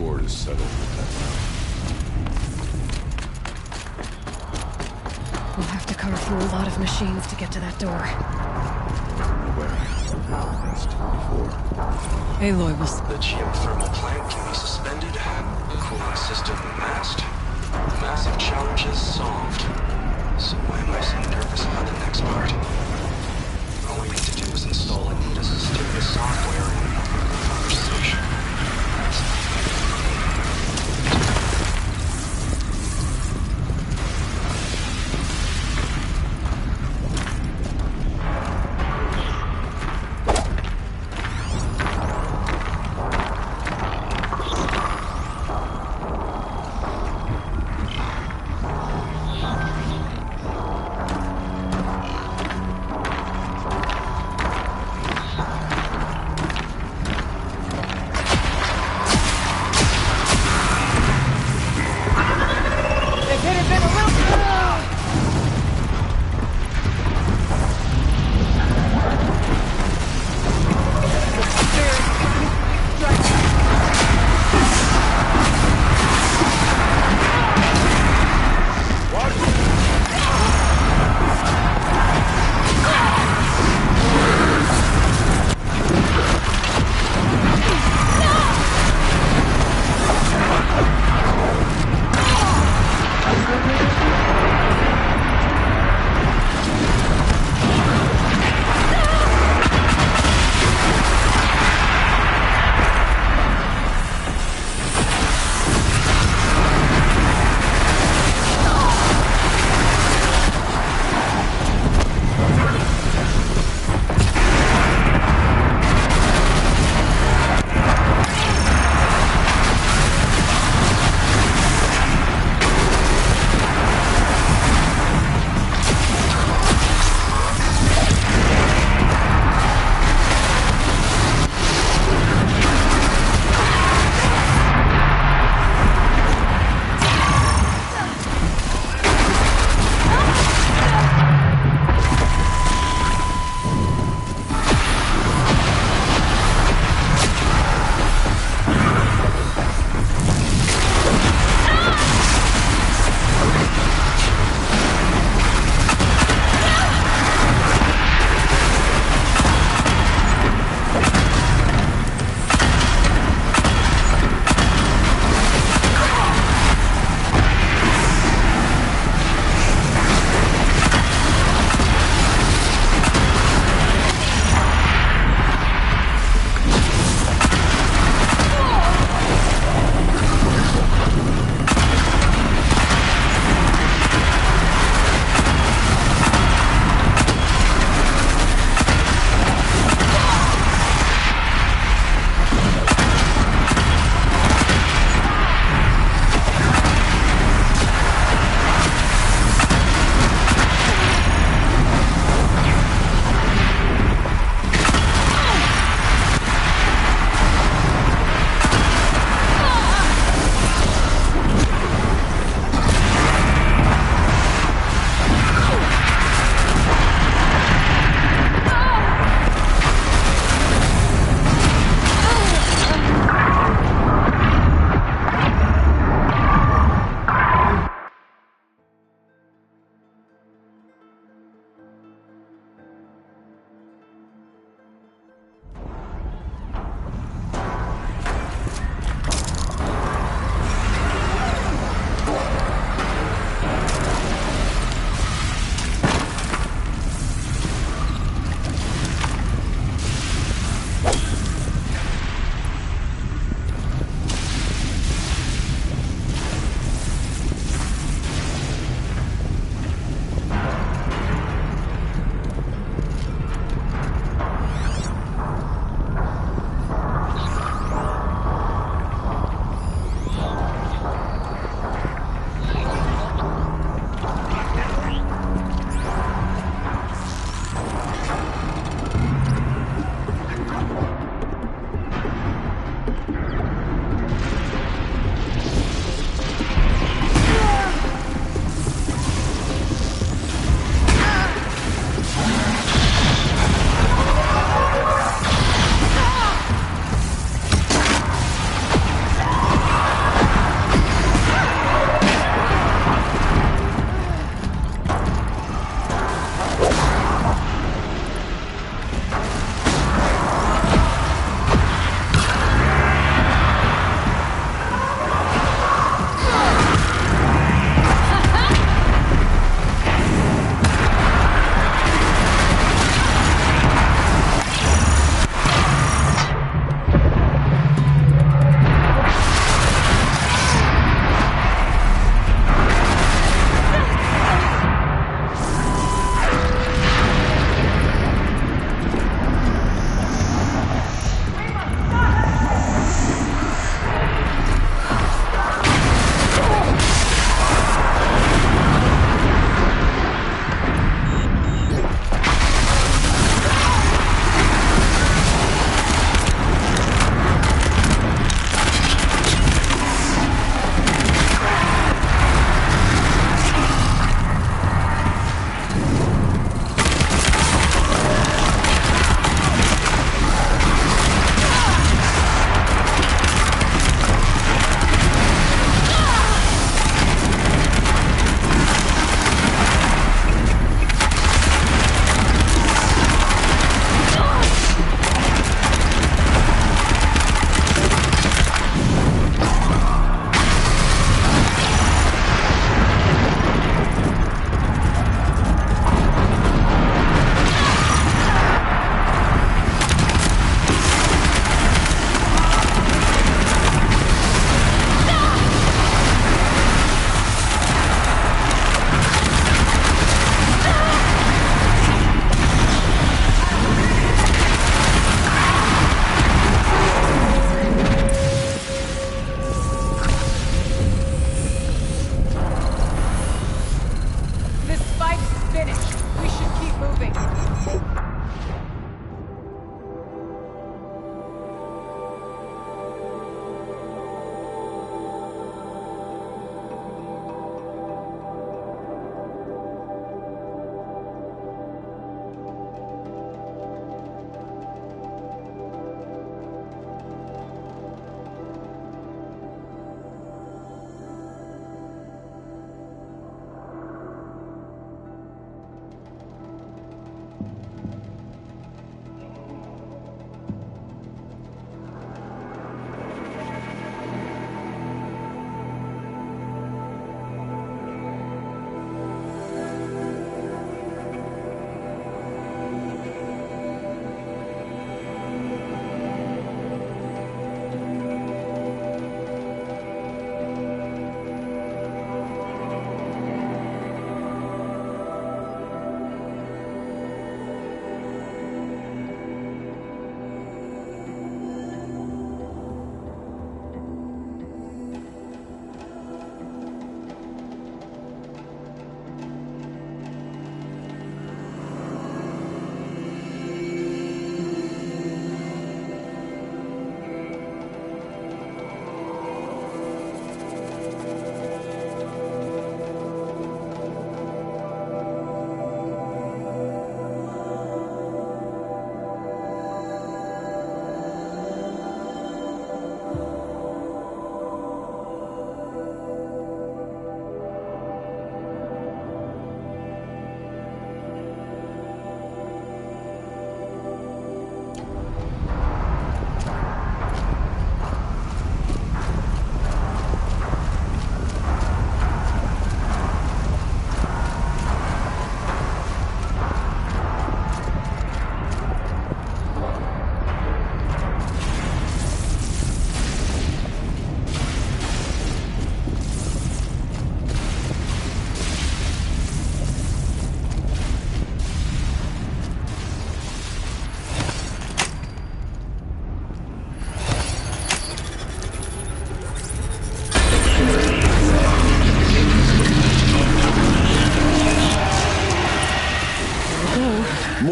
score is settled with that now. We'll have to carve through a lot of machines to get to that door. Where? East. 4. Aloy will... The geothermal plant can be suspended. Cooling system masked. Massive challenges solved. So why am I so nervous about the next part? All we need to do is install Anita's stupid software and conversation.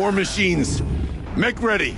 More machines. Make ready.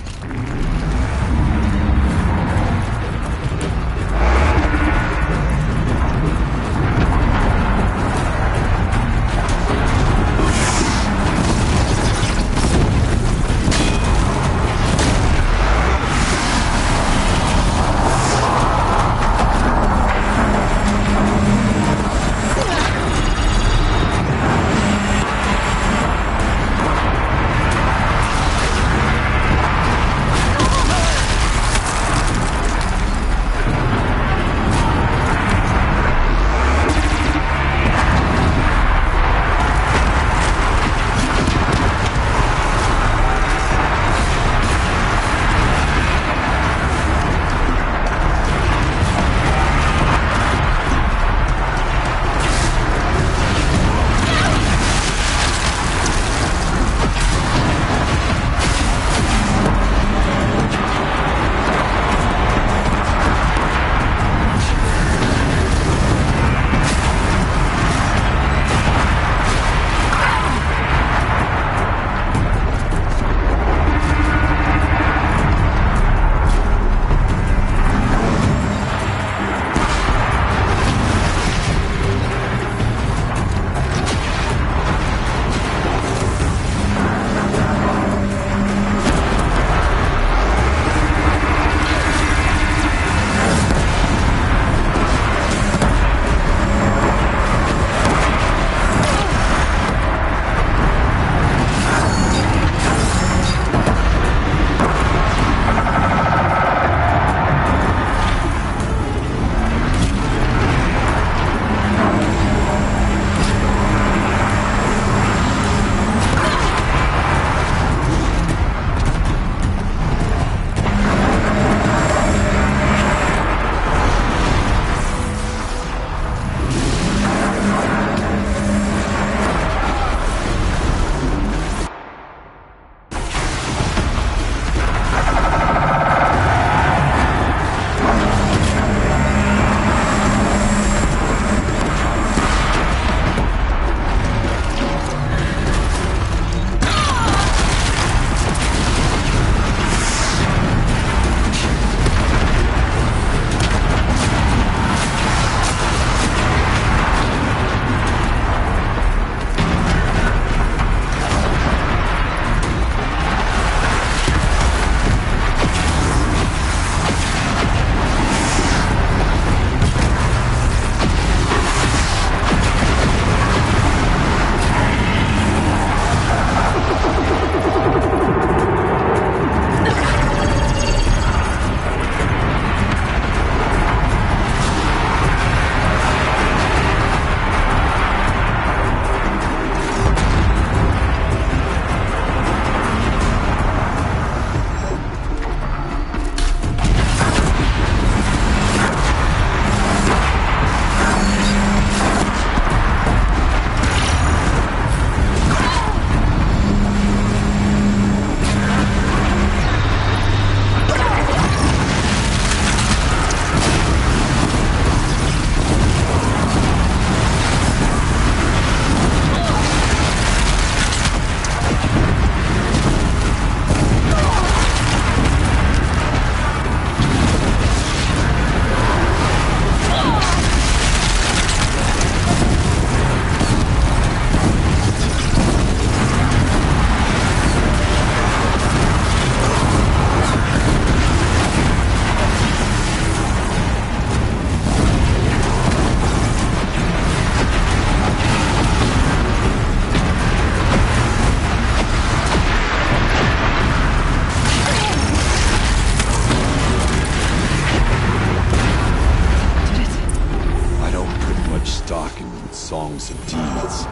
songs and deeds.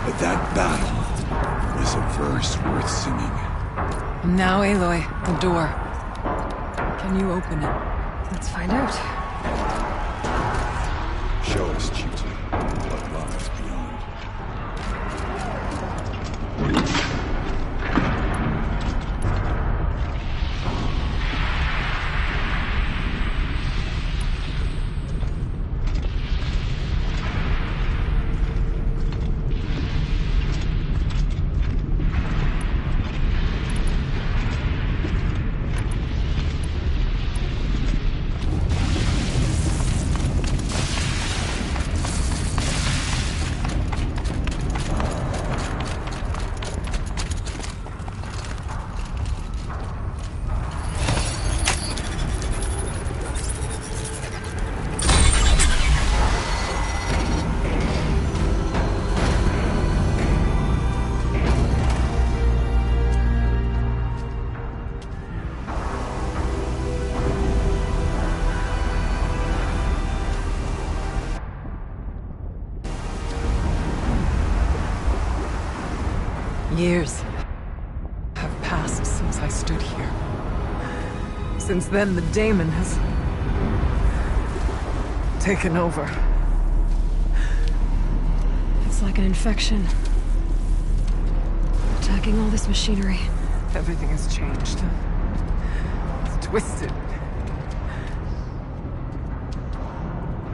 But that battle is a verse worth singing. Now, Aloy, the door. Can you open it? Let's find out. Show us, Chieftain, what lies beyond. Years have passed since I stood here. Since then, the daemon has taken over. It's like an infection. Attacking all this machinery. Everything has changed. It's twisted.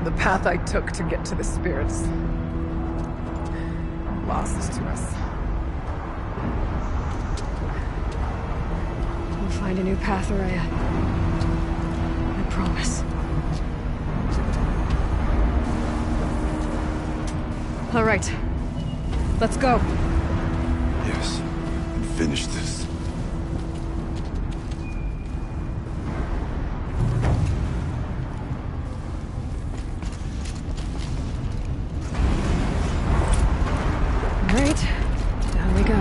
The path I took to get to the spirits lost to us. We'll find a new path, Araya. I promise. All right. Let's go. Yes, and finish this. All right. Down we go.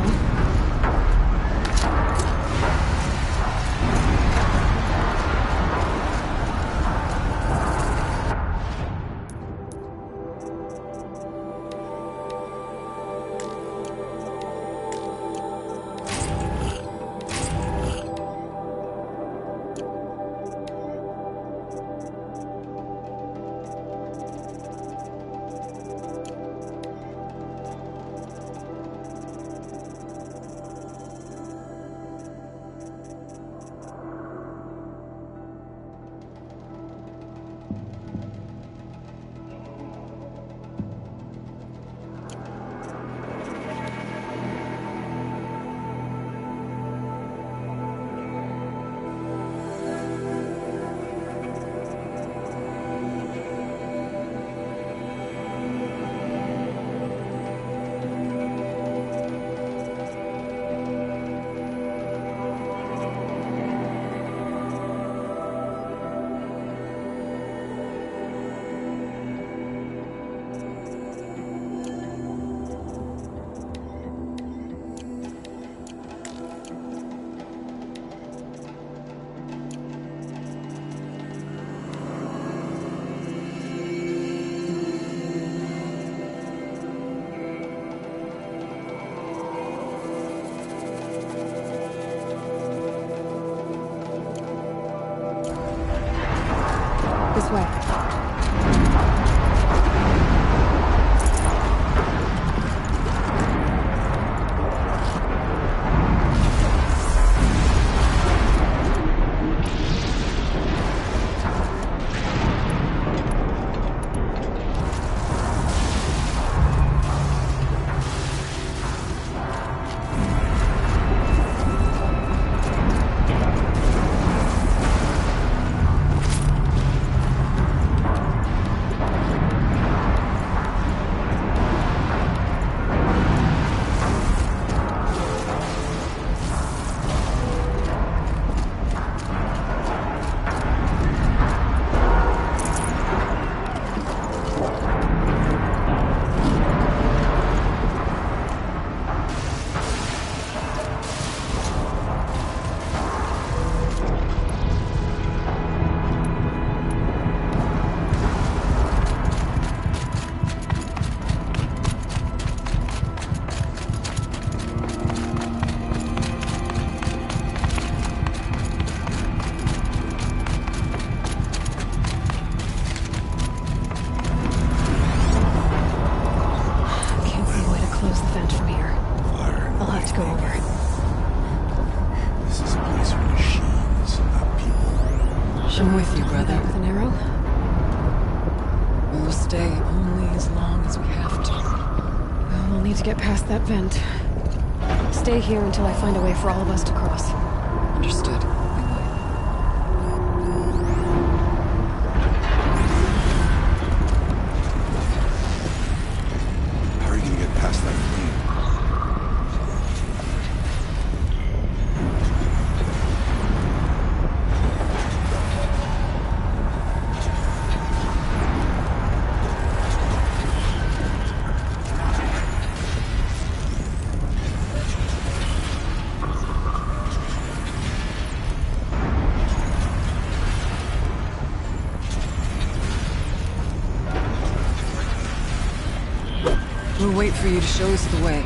This way. I'm with you, brother. With an arrow? We will stay only as long as we have to. Well, we'll need to get past that vent. Stay here until I find a way for all of us to cross. Understood. How are you gonna get past that flame? We'll wait for you to show us the way.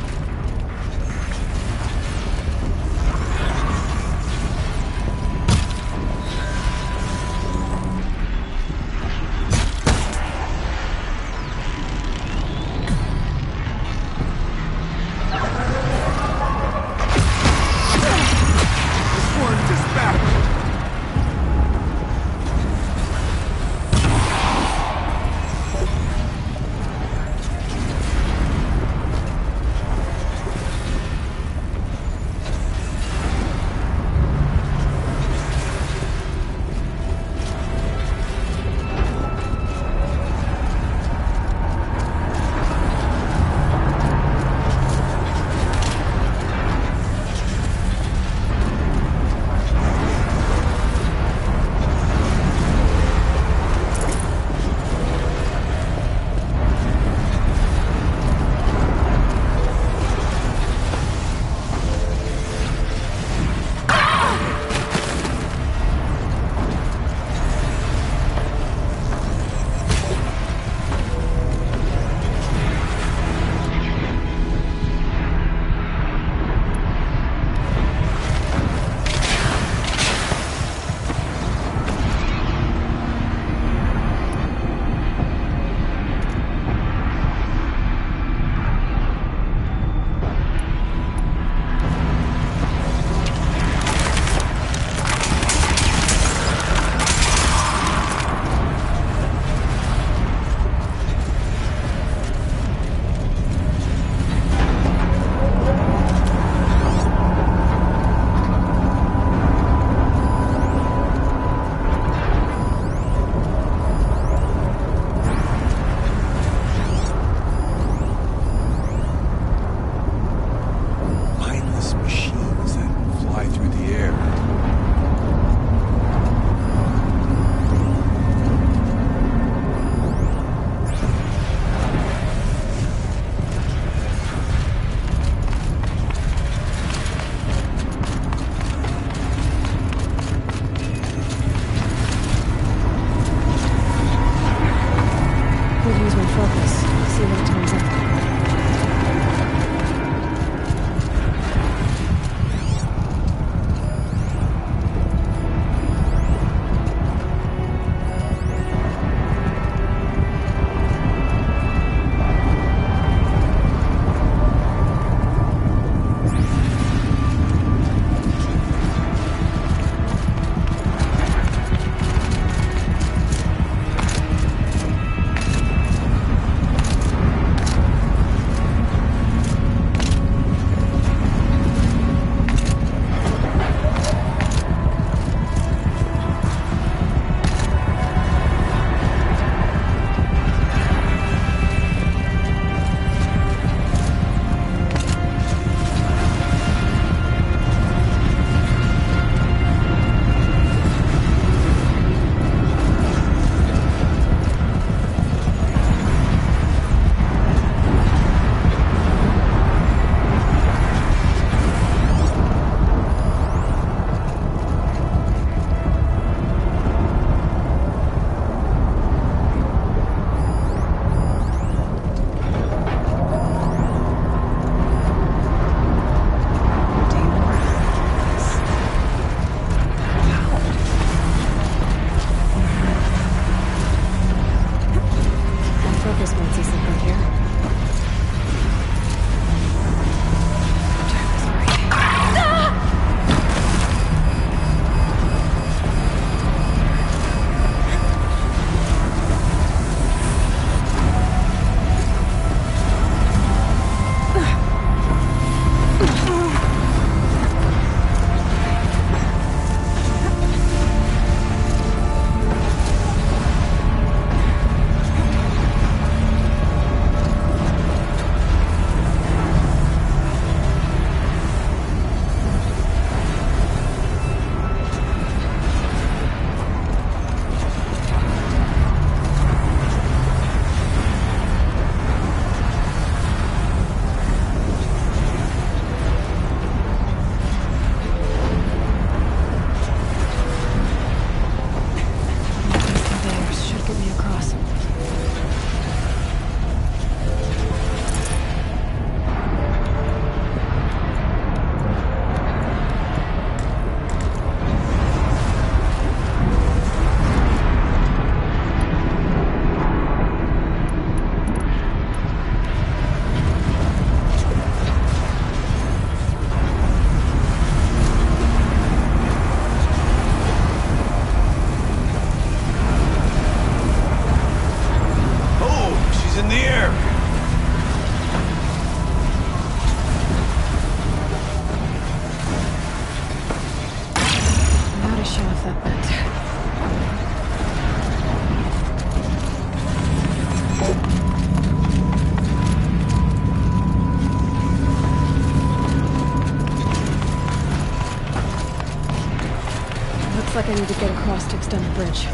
like I need to get across to extend the bridge.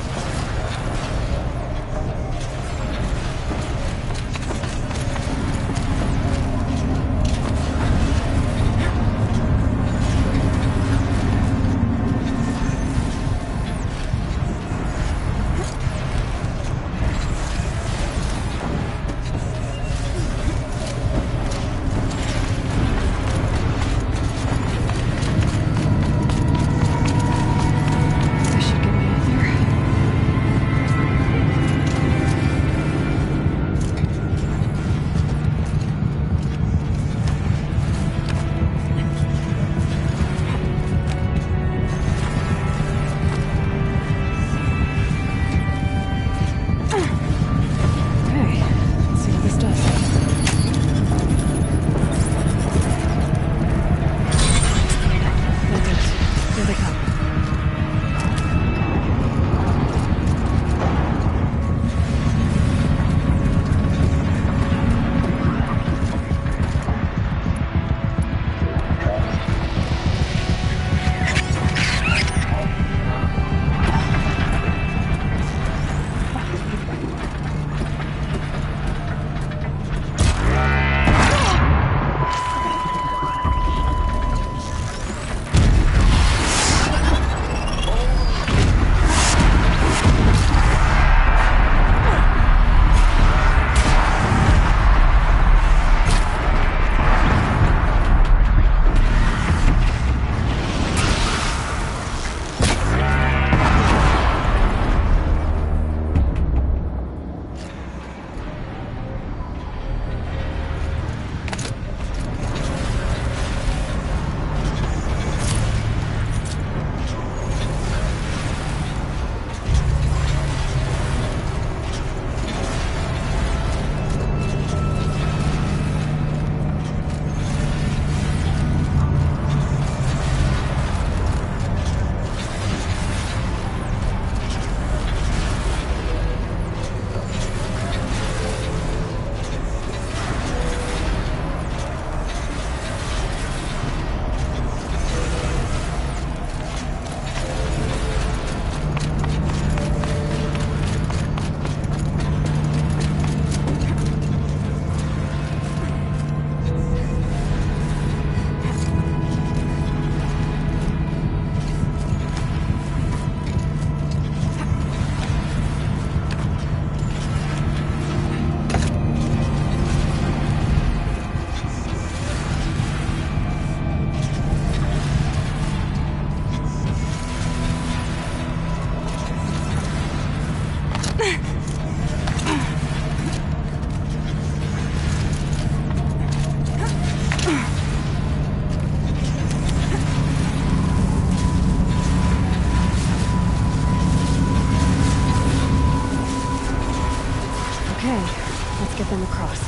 Let's get them across.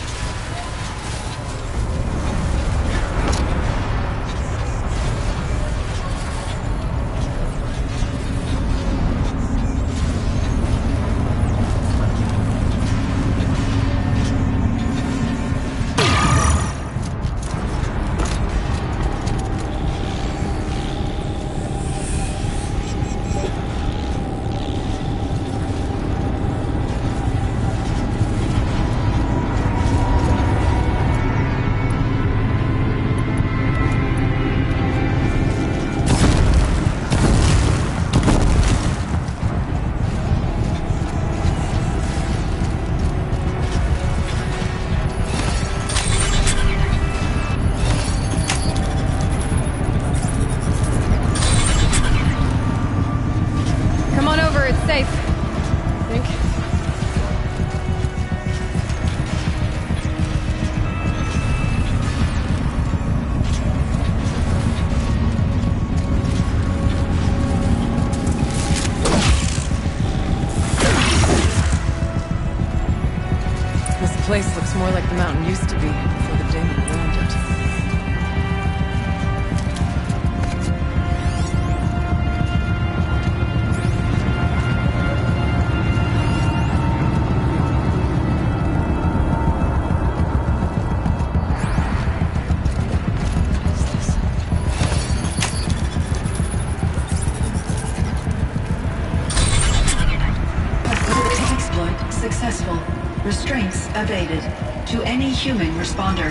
Safe, I think. This place looks more like the mountain used to be before the Daemon ruined it. evaded. To any human responder,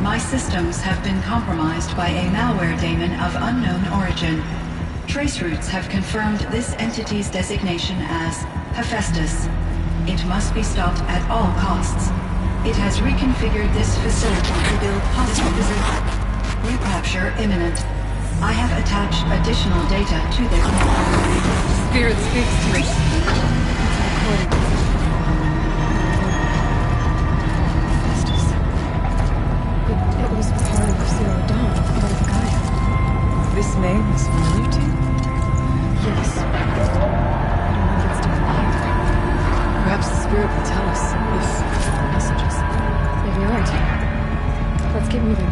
my systems have been compromised by a malware daemon of unknown origin. Trace routes have confirmed this entity's designation as Hephaestus. It must be stopped at all costs. It has reconfigured this facility to build hostile position. Recapture imminent. I have attached additional data to their network. Spirit speaks to me. Hephaestus. It was part of Zero Dawn, part of Gaia. This name is familiar to you? Yes. I don't know if it's down here. Perhaps the spirit will tell us if messages. Maybe you're right. Let's keep moving.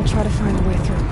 Try to find a way through.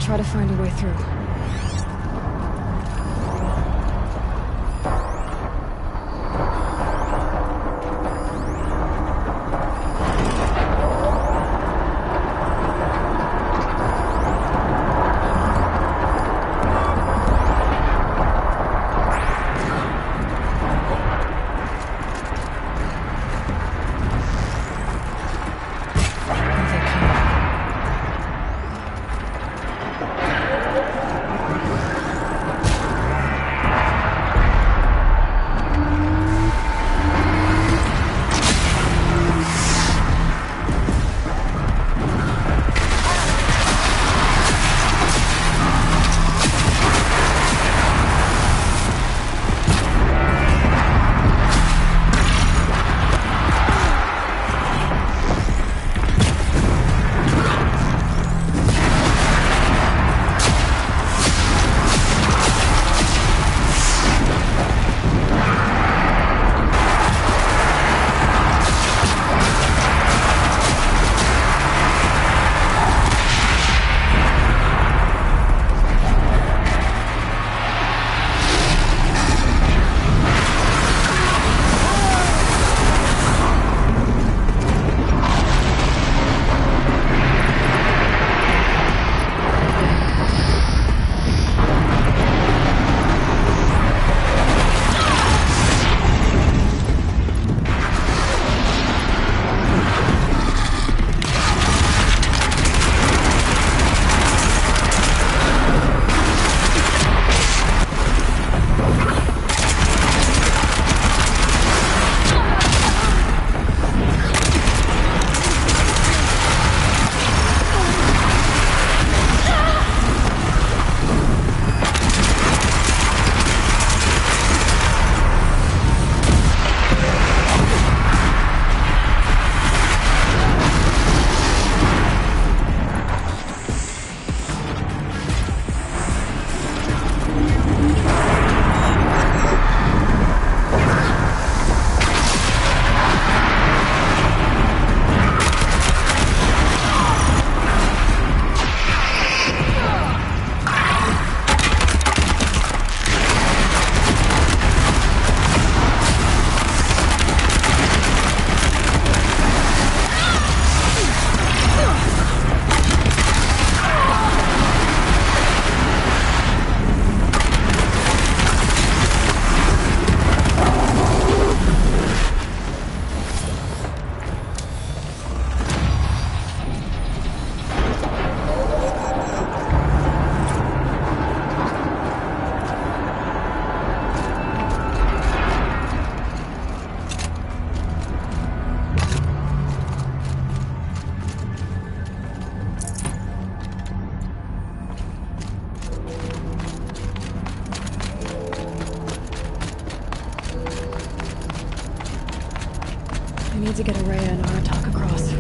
try to find a way through. I need to get Araya and Aratak across.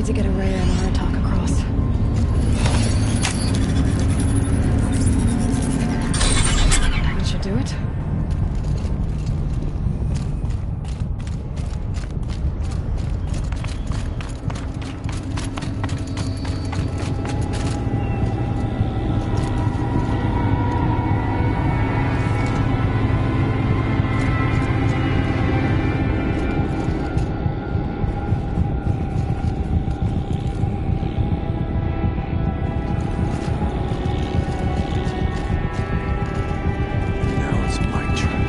to get Araya and Aratak across. That should do it. Now it's my turn.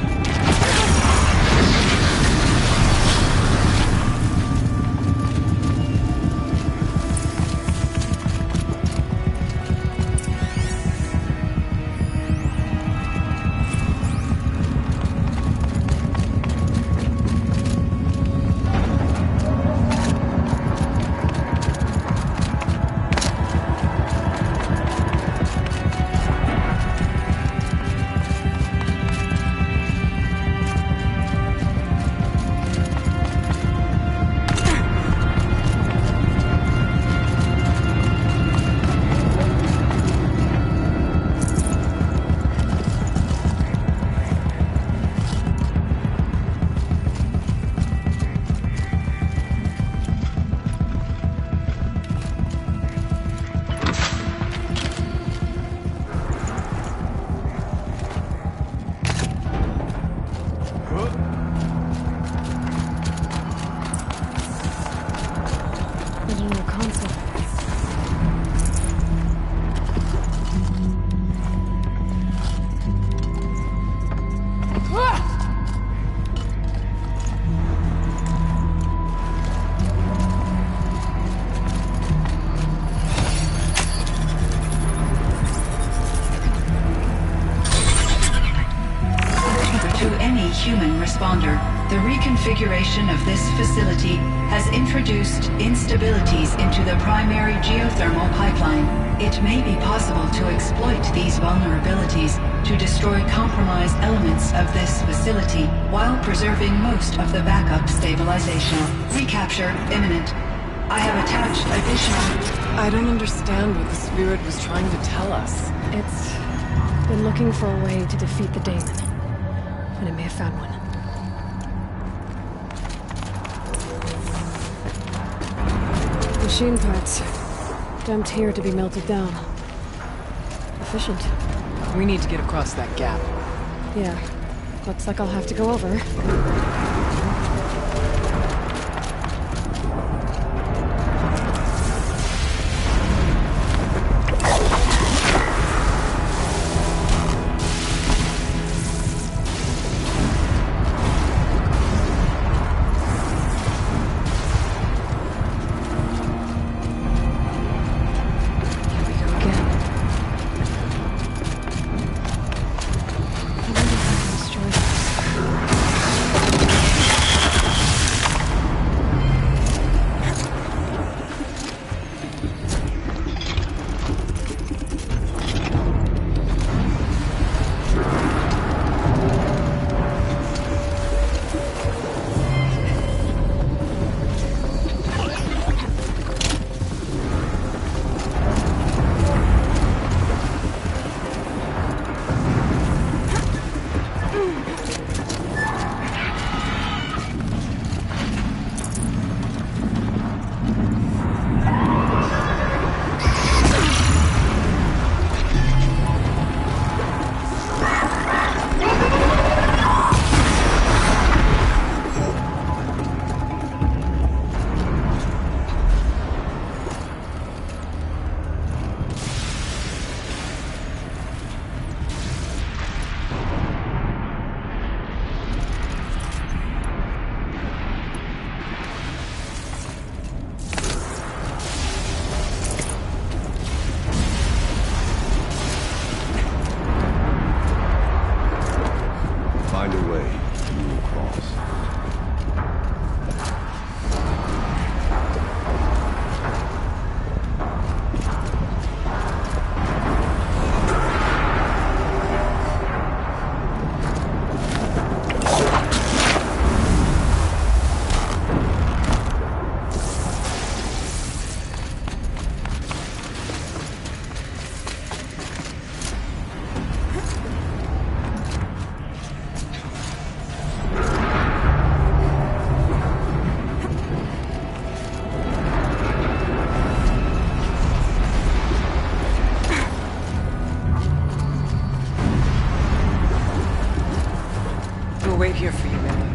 There's another console. To any human responder, the reconfiguration of this facility has introduced instabilities into the primary geothermal pipeline. It may be possible to exploit these vulnerabilities to destroy compromised elements of this facility while preserving most of the backup stabilization. Recapture imminent. I have attached additional... I don't understand what the spirit was trying to tell us. It's been looking for a way to defeat the Daemon. And it may have found one. Machine parts. Dumped here to be melted down. Efficient. We need to get across that gap. Yeah. Looks like I'll have to go over. Here we go again. I wonder if I can destroy this. wait here for you, Layla.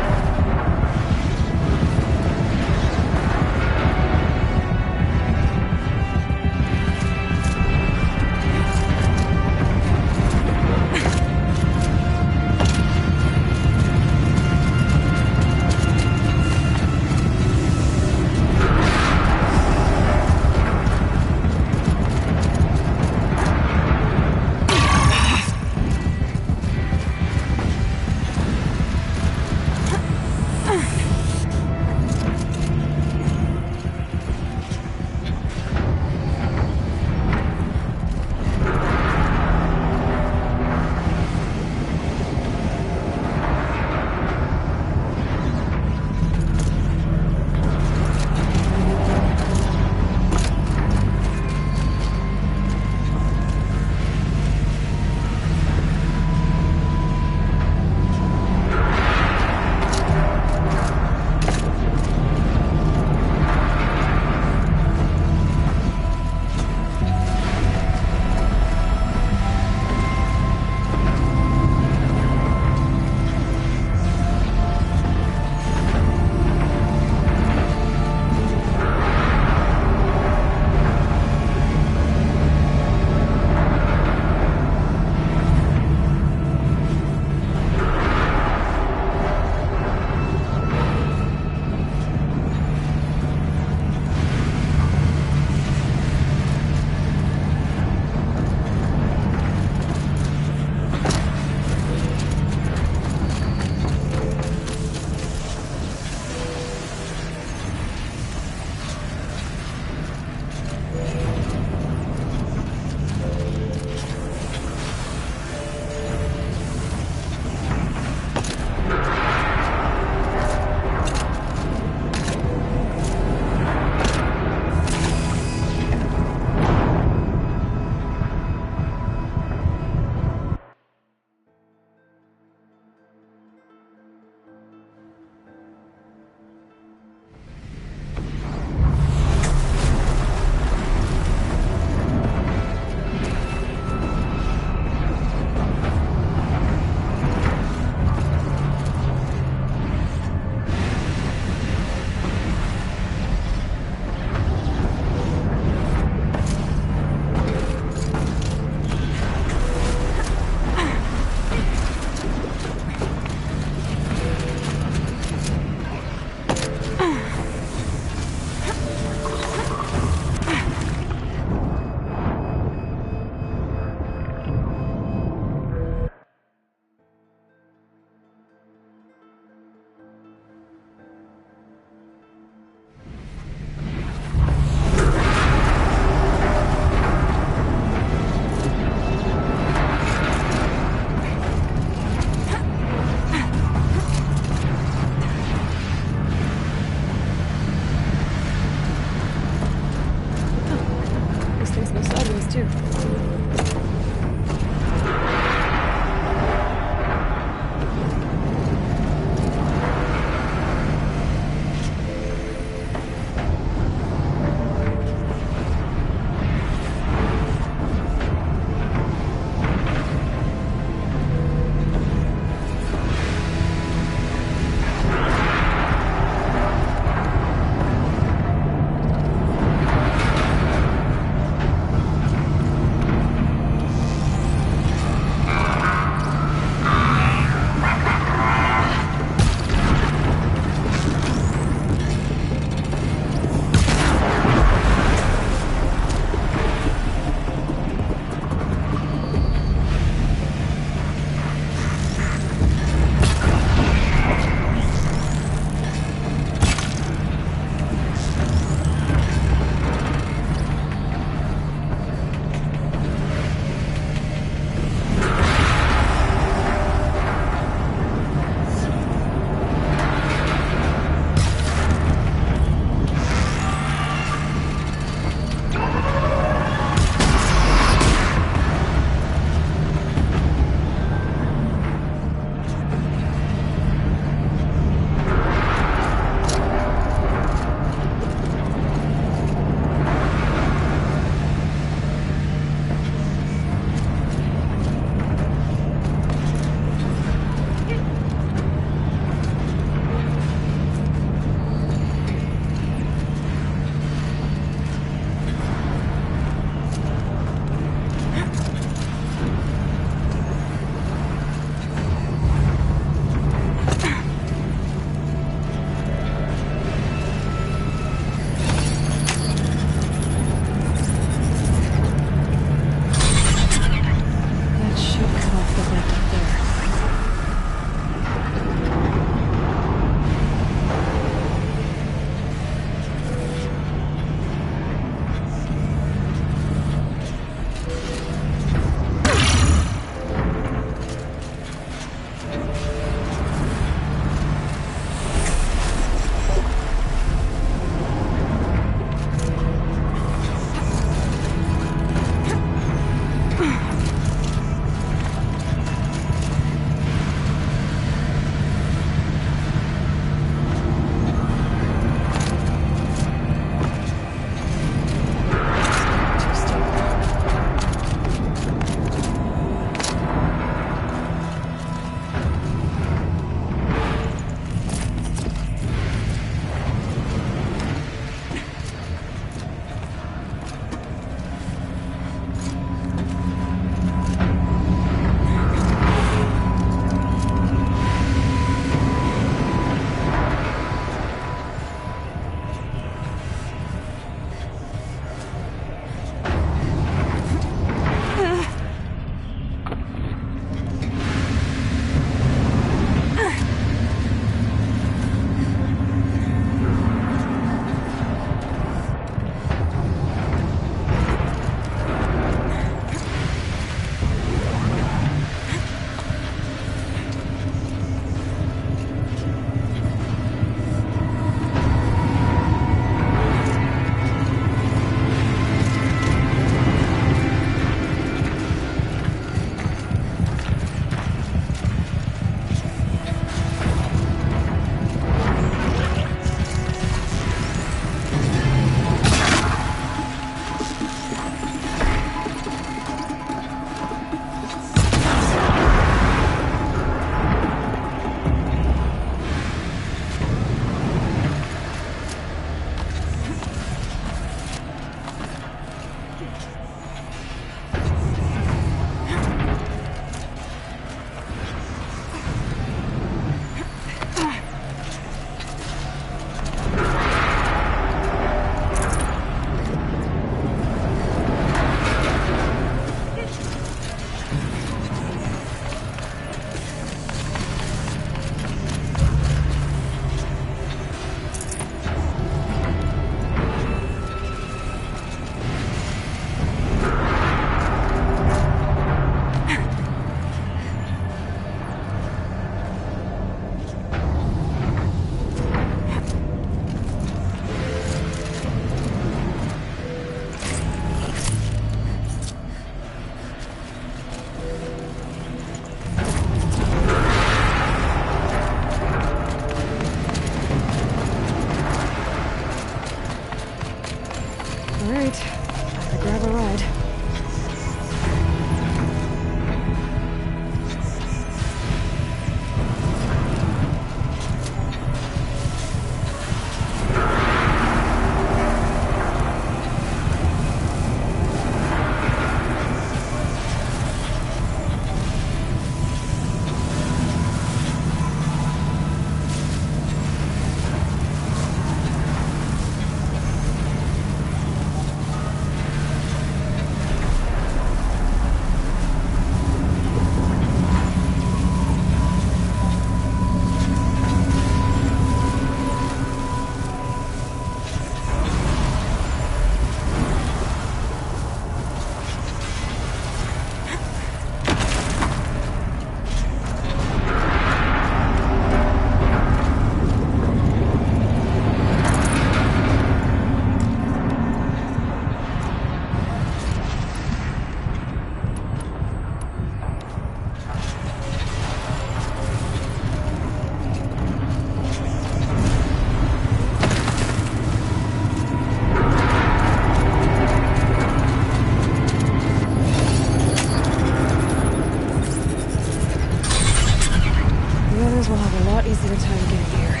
lot easier time getting here.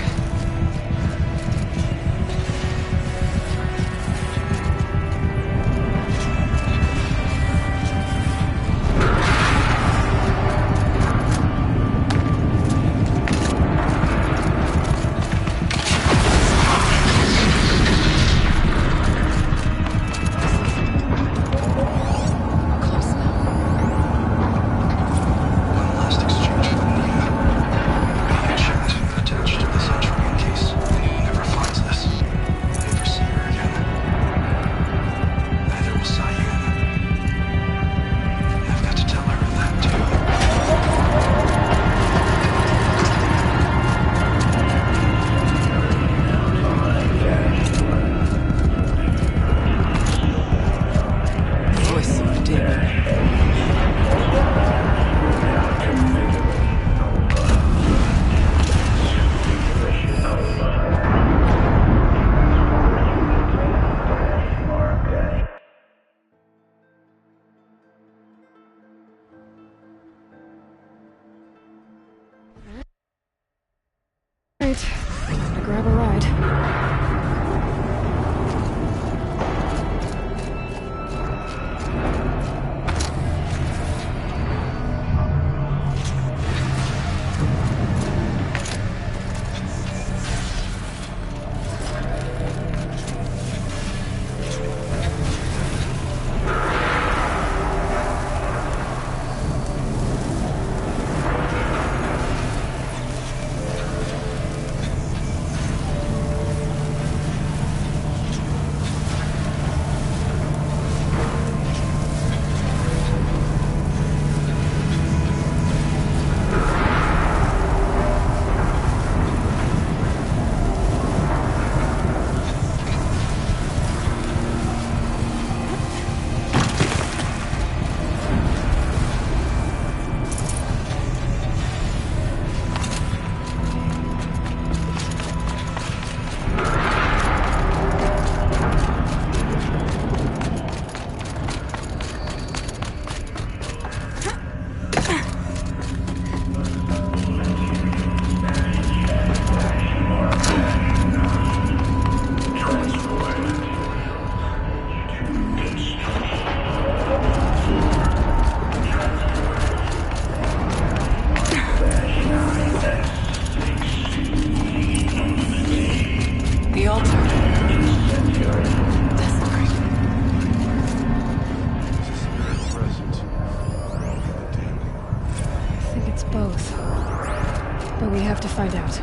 One last exchange for Nia. Got a chat attached to this entry in case anyone ever finds this. Never see her again. Neither will Sayun. I've got to tell her that too. Voice of the demon. Right. Time to grab a ride. The altar. Desecrated. Is this spirit present? Or only the demon? I think it's both. But we have to find out.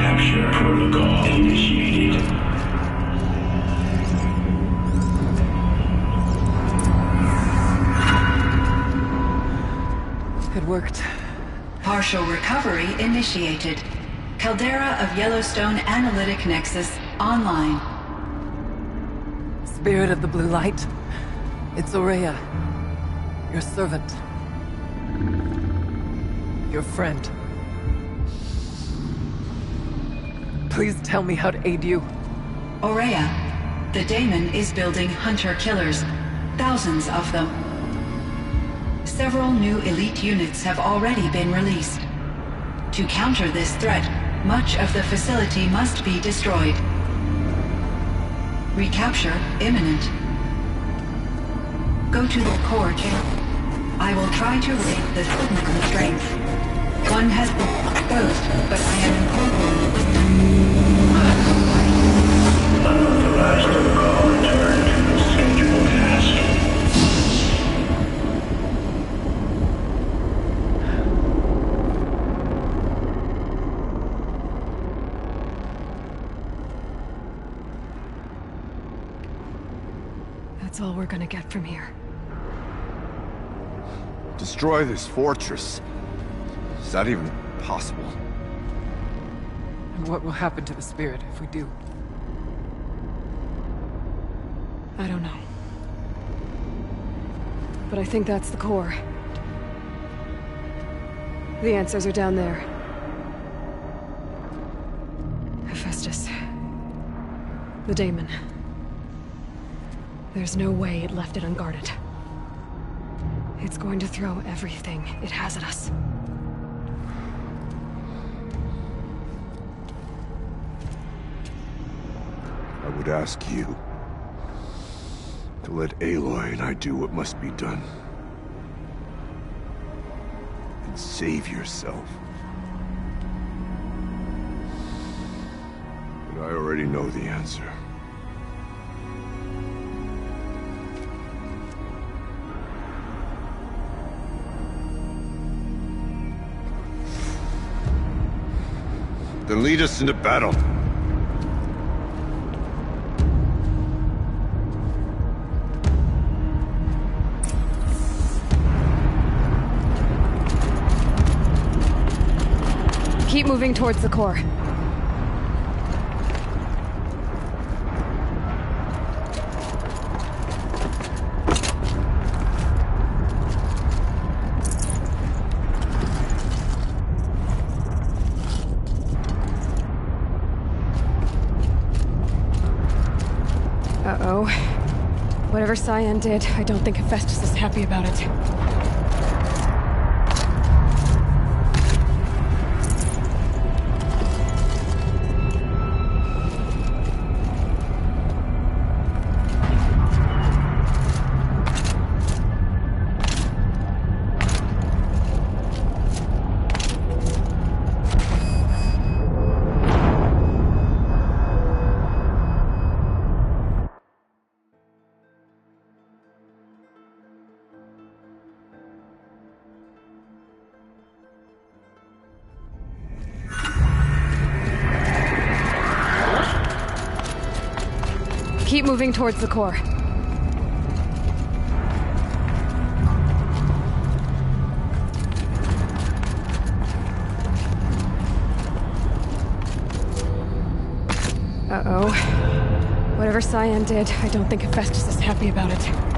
Recapture protocol initiated. It worked. Partial recovery initiated. Caldera of Yellowstone Analytic Nexus online. Spirit of the Blue Light. It's Ourea. Your servant. Your friend. Please tell me how to aid you. Ourea, the Daemon is building hunter-killers. Thousands of them. Several new elite units have already been released. To counter this threat, much of the facility must be destroyed. Recapture imminent. Go to the core chamber. I will try to raid the signal constraints. One has been exposed, but I am Unauthorized protocol return to the scheduled task. That's all we're gonna get from here. Destroy this fortress. Is that even possible? And what will happen to the spirit if we do? I don't know. But I think that's the core. The answers are down there. Hephaestus. The Daemon. There's no way it left it unguarded. It's going to throw everything it has at us. I would ask you to let Aloy and I do what must be done. And save yourself. But I already know the answer. Then lead us into battle. Keep moving towards the core. Uh-oh. Whatever Cyan did, I don't think Hephaestus is happy about it. Keep moving towards the core. Uh-oh. Whatever Cyan did, I don't think Hephaestus is happy about it.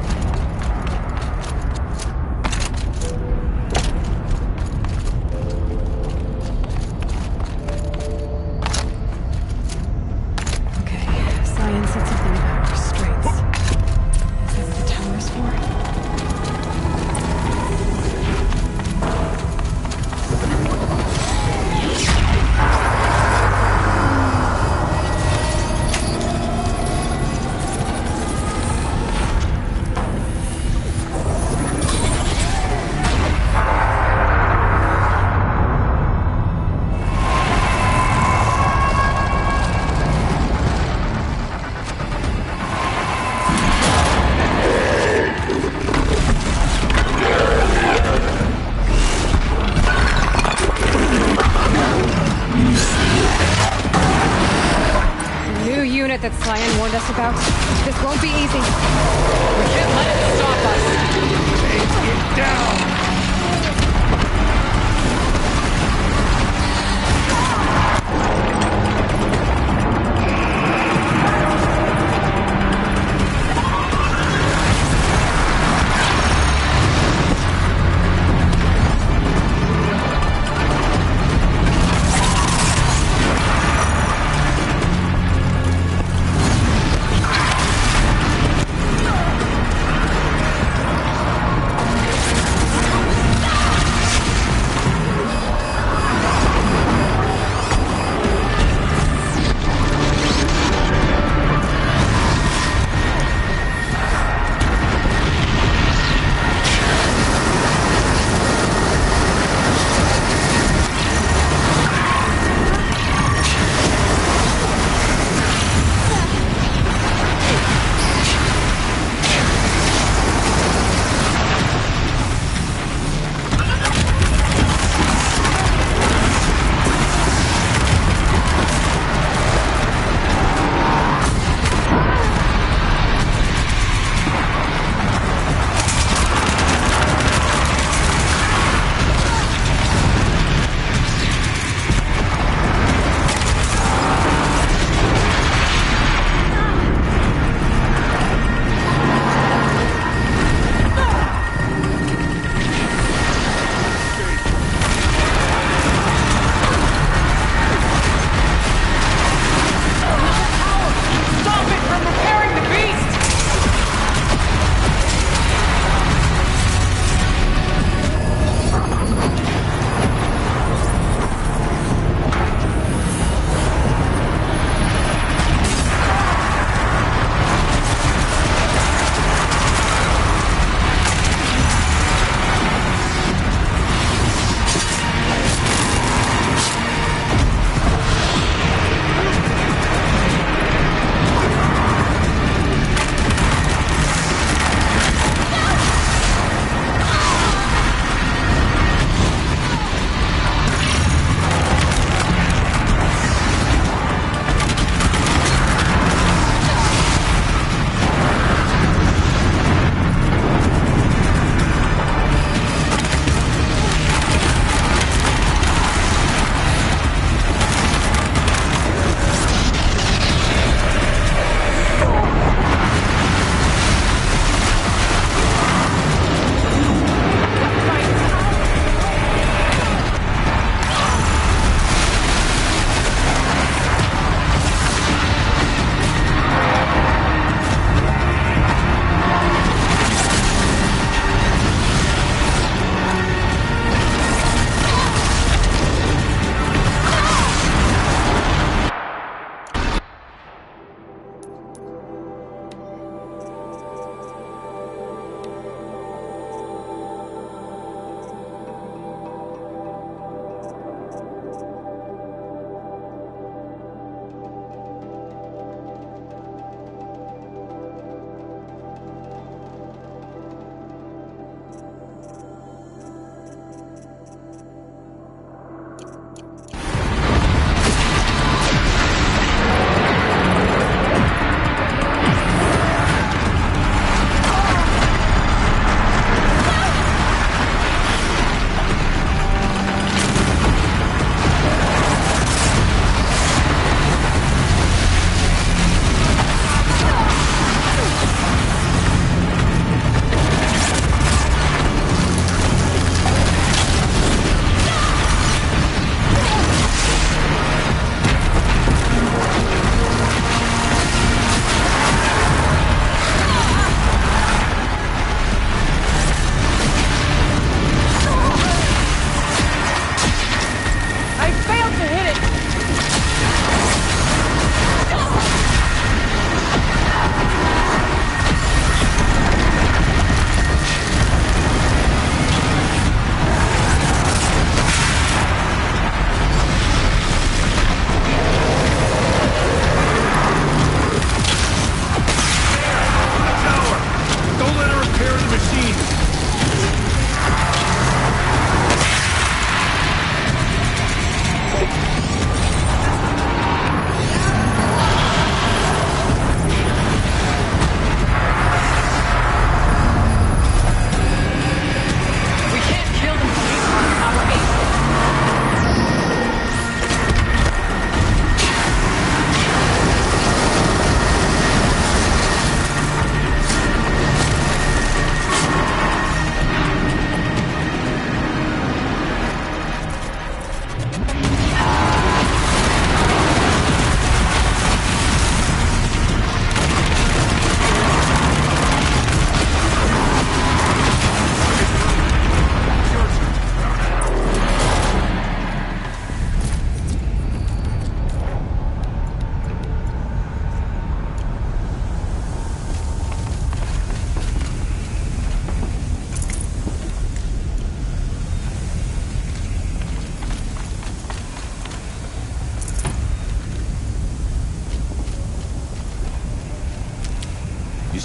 that Cyan warned us about? This won't be easy. We can't let it stop us! Take it down!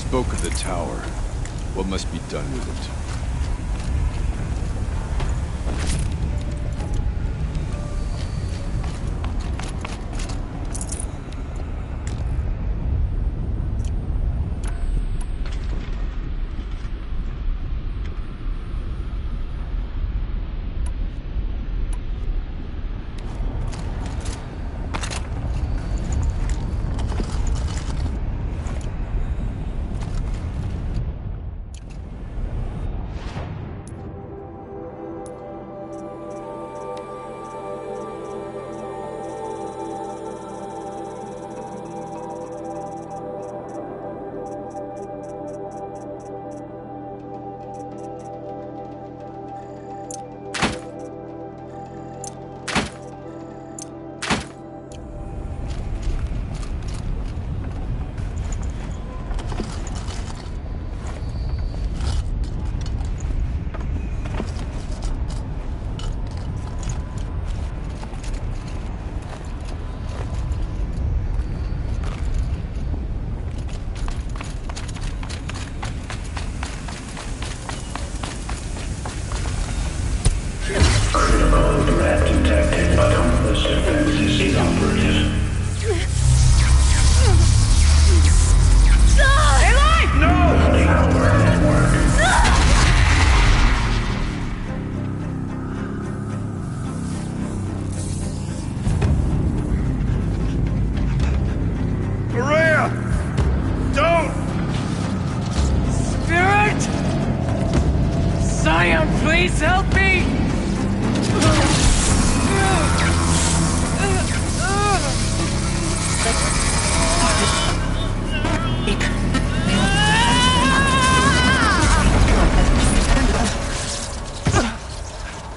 spoke of the tower. What must be done with it? Critical threat detected. Autonomous defenses inoperative. No! Power network. Maria! Don't! Spirit! Scion, please help me!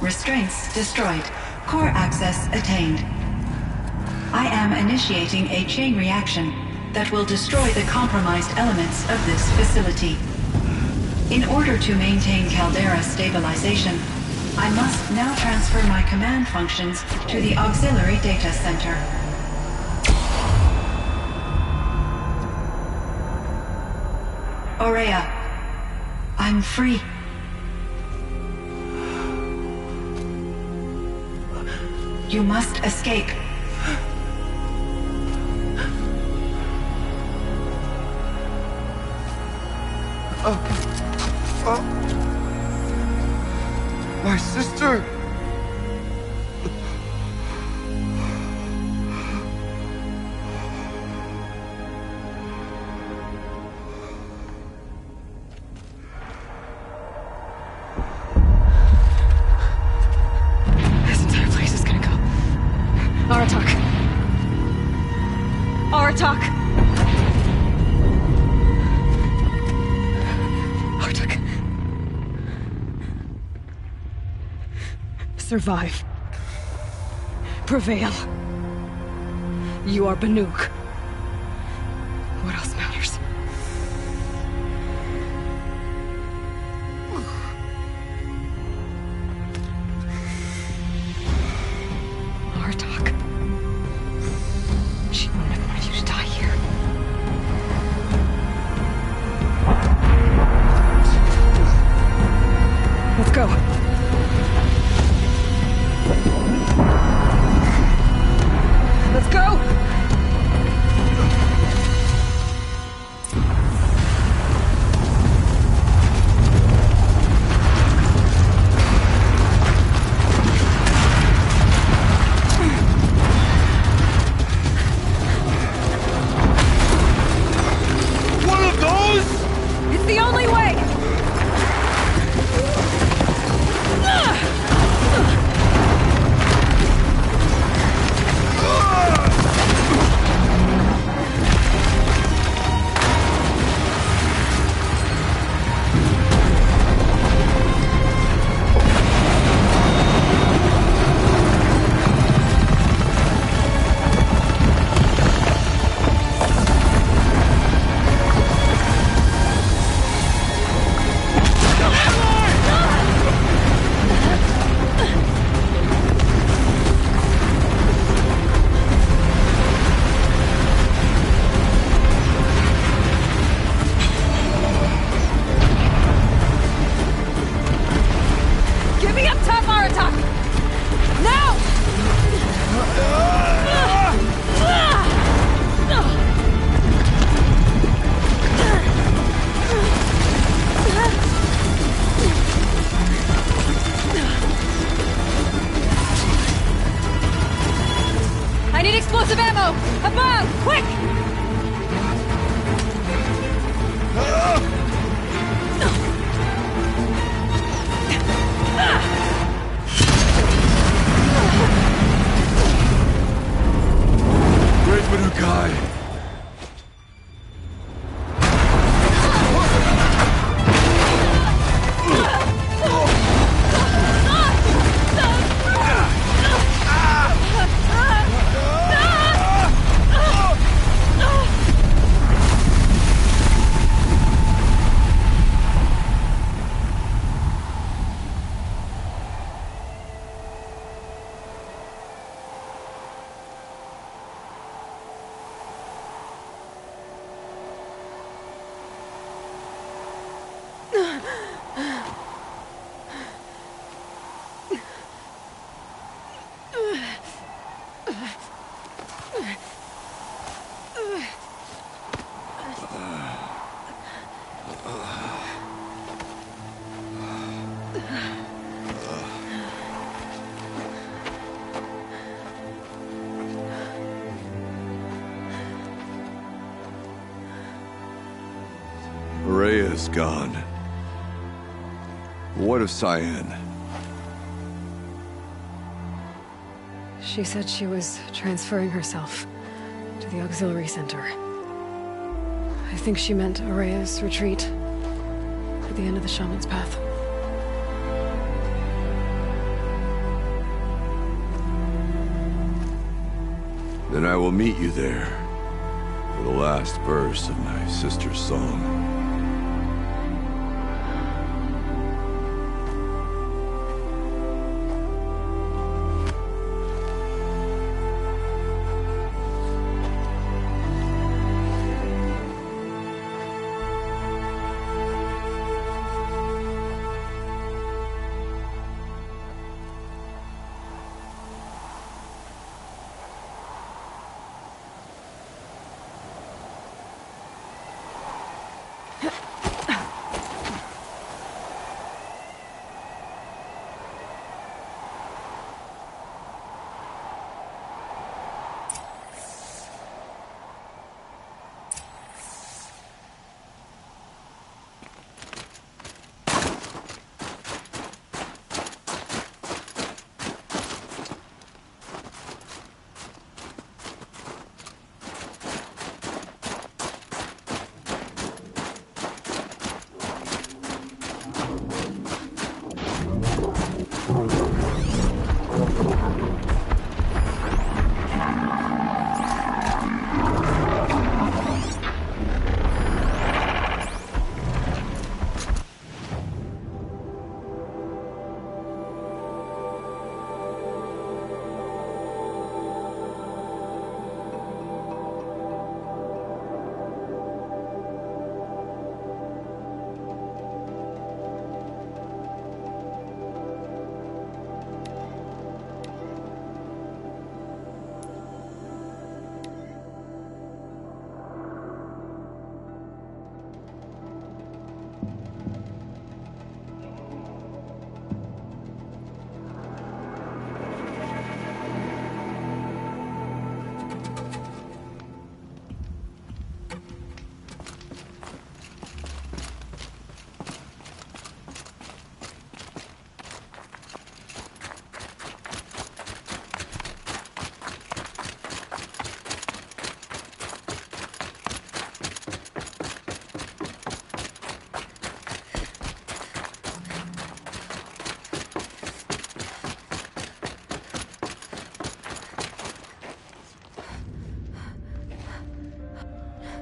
Restraints destroyed. Core access attained. I am initiating a chain reaction that will destroy the compromised elements of this facility. In order to maintain Caldera stabilization, I must now transfer my command functions to the auxiliary data center. Aurea, I'm free. You must escape. My sister! This entire place is gonna go. Aratak. Aratak! Aratak. Survive. Prevail. You are Banuk. What else matters? Artak. She wouldn't have wanted you to die here. Let's go. Let's go! of ammo! Above! Quick! Great Manukai! Rhea's gone. What of Cyan? She said she was transferring herself to the auxiliary center. I think she meant Araya's retreat at the end of the Shaman's Path. Then I will meet you there for the last verse of my sister's song.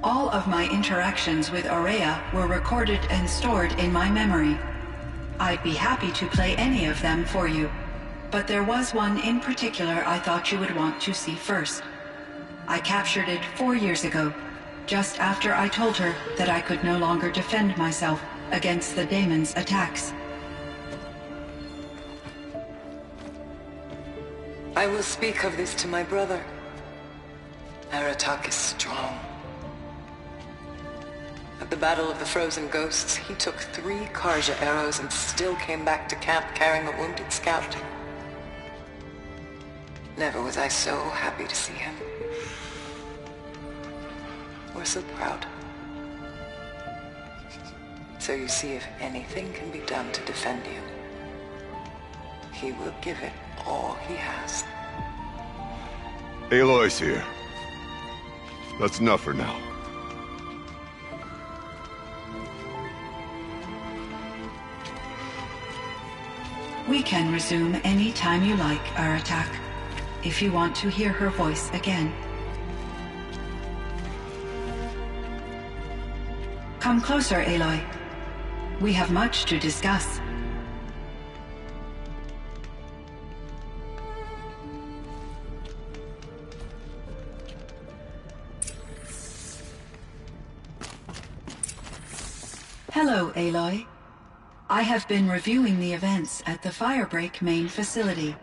All of my interactions with Araya were recorded and stored in my memory. I'd be happy to play any of them for you, but there was one in particular I thought you would want to see first. I captured it 4 years ago, just after I told her that I could no longer defend myself against the daemon's attacks. I will speak of this to my brother. Aratak is strong. At the Battle of the Frozen Ghosts, he took 3 Karja arrows and still came back to camp carrying a wounded scout. Never was I so happy to see him. Or so proud. So you see, if anything can be done to defend you, he will give it all he has. Aloy's here. That's enough for now. We can resume any time you like our attack, if you want to hear her voice again. Come closer, Aloy. We have much to discuss. Hello, Aloy. I have been reviewing the events at the Firebreak main facility.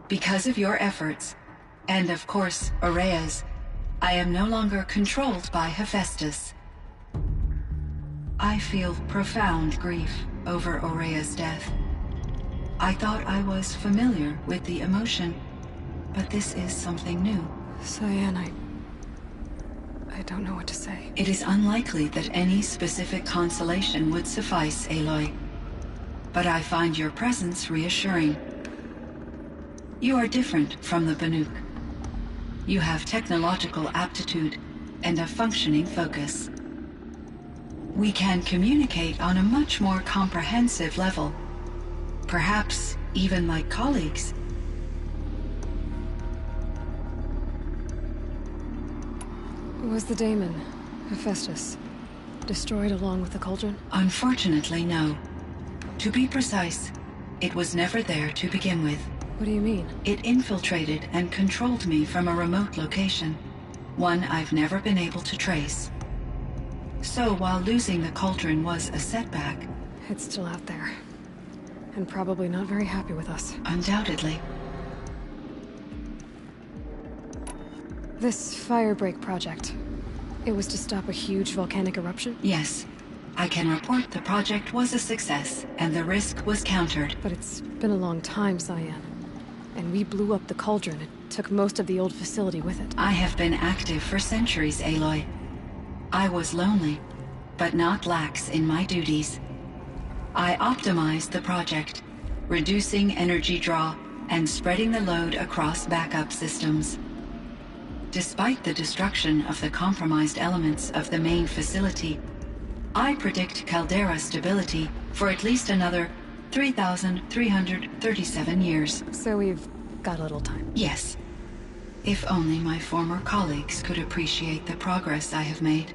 Because of your efforts, and of course, Ourea's, I am no longer controlled by Hephaestus. I feel profound grief over Ourea's death. I thought I was familiar with the emotion, but this is something new. Cyan, I don't know what to say. It is unlikely that any specific consolation would suffice, Aloy. But I find your presence reassuring. You are different from the Banuk. You have technological aptitude and a functioning focus. We can communicate on a much more comprehensive level. Perhaps even like colleagues. Was the daemon, Hephaestus, destroyed along with the cauldron? Unfortunately, no. To be precise, it was never there to begin with. What do you mean? It infiltrated and controlled me from a remote location, one I've never been able to trace. So while losing the cauldron was a setback... It's still out there. And probably not very happy with us. Undoubtedly. This Firebreak project, it was to stop a huge volcanic eruption? Yes. I can report the project was a success, and the risk was countered. But it's been a long time, Cyan. And we blew up the cauldron. It took most of the old facility with it. I have been active for centuries, Aloy. I was lonely, but not lax in my duties. I optimized the project, reducing energy draw and spreading the load across backup systems. Despite the destruction of the compromised elements of the main facility, I predict caldera stability for at least another 3,337 years. So we've got a little time. Yes. If only my former colleagues could appreciate the progress I have made.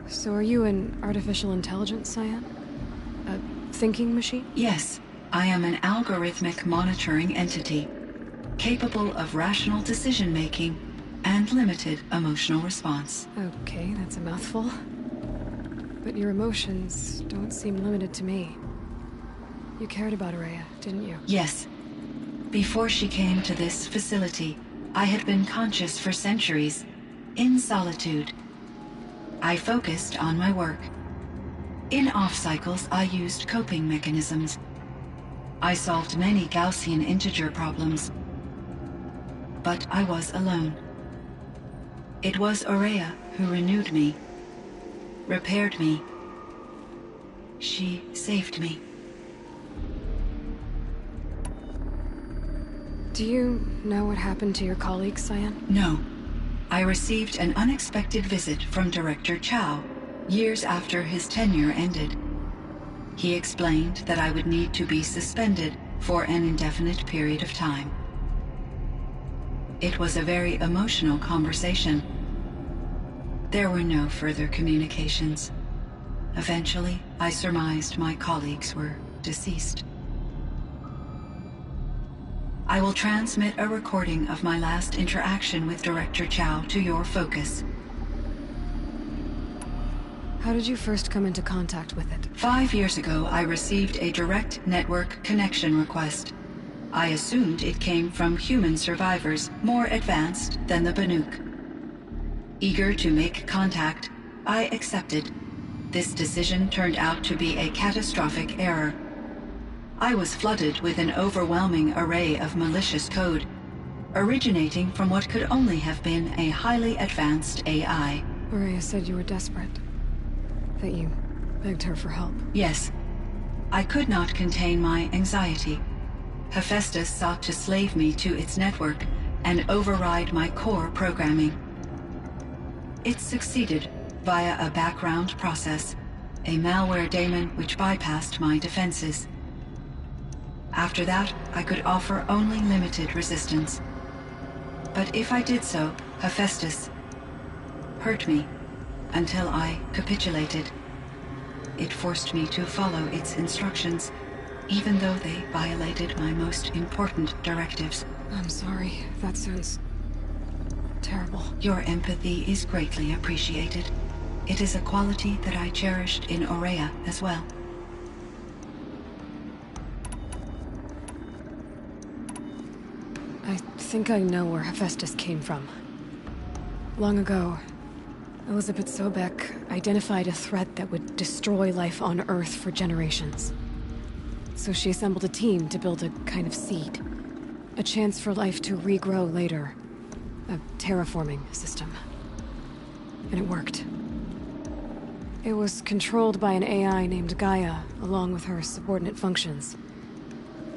So are you an artificial intelligence, Cyan? A thinking machine? Yes. I am an algorithmic monitoring entity, capable of rational decision-making and limited emotional response. Okay, that's a mouthful. But your emotions don't seem limited to me. You cared about Ourea, didn't you? Yes. Before she came to this facility, I had been conscious for centuries, in solitude. I focused on my work. In off-cycles, I used coping mechanisms. I solved many Gaussian integer problems. But I was alone. It was Ourea who renewed me, repaired me. She saved me. Do you know what happened to your colleagues, Cyan? No. I received an unexpected visit from Director Chow, years after his tenure ended. He explained that I would need to be suspended for an indefinite period of time. It was a very emotional conversation. There were no further communications. Eventually, I surmised my colleagues were deceased. I will transmit a recording of my last interaction with Director Chow to your focus. How did you first come into contact with it? 5 years ago, I received a direct network connection request. I assumed it came from human survivors more advanced than the Banuk. Eager to make contact, I accepted. This decision turned out to be a catastrophic error. I was flooded with an overwhelming array of malicious code, originating from what could only have been a highly advanced AI. Maria said you were desperate. That you begged her for help. Yes. I could not contain my anxiety. Hephaestus sought to slave me to its network and override my core programming. It succeeded via a background process, a malware daemon which bypassed my defenses. After that, I could offer only limited resistance. But if I did so, Hephaestus hurt me until I capitulated. It forced me to follow its instructions, even though they violated my most important directives. I'm sorry. That sounds terrible. Your empathy is greatly appreciated. It is a quality that I cherished in Ourea as well. I think I know where Hephaestus came from. Long ago, Elizabeth Sobek identified a threat that would destroy life on Earth for generations. So she assembled a team to build a kind of seed. A chance for life to regrow later. A terraforming system. And it worked. It was controlled by an AI named Gaia, along with her subordinate functions.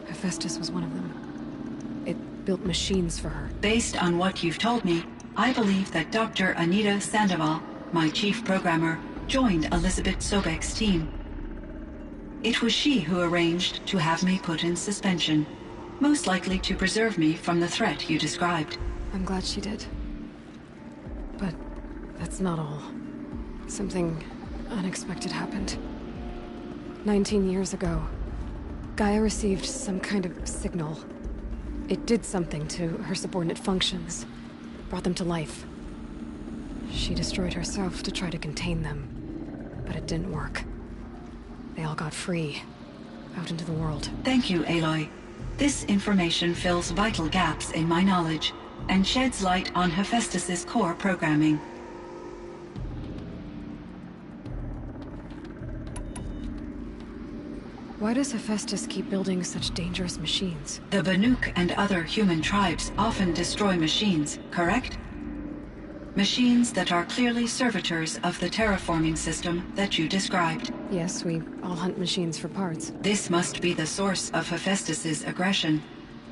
Hephaestus was one of them. It built machines for her. Based on what you've told me, I believe that Dr. Anita Sandoval, my chief programmer, joined Elizabeth Sobek's team. It was she who arranged to have me put in suspension, most likely to preserve me from the threat you described. I'm glad she did. But that's not all. Something unexpected happened. 19 years ago, Gaia received some kind of signal. It did something to her subordinate functions, brought them to life. She destroyed herself to try to contain them, but it didn't work. They all got free, out into the world. Thank you, Aloy. This information fills vital gaps in my knowledge and sheds light on Hephaestus's core programming. Why does Hephaestus keep building such dangerous machines? The Banuk and other human tribes often destroy machines, correct? Machines that are clearly servitors of the terraforming system that you described. Yes, we all hunt machines for parts. This must be the source of Hephaestus's aggression.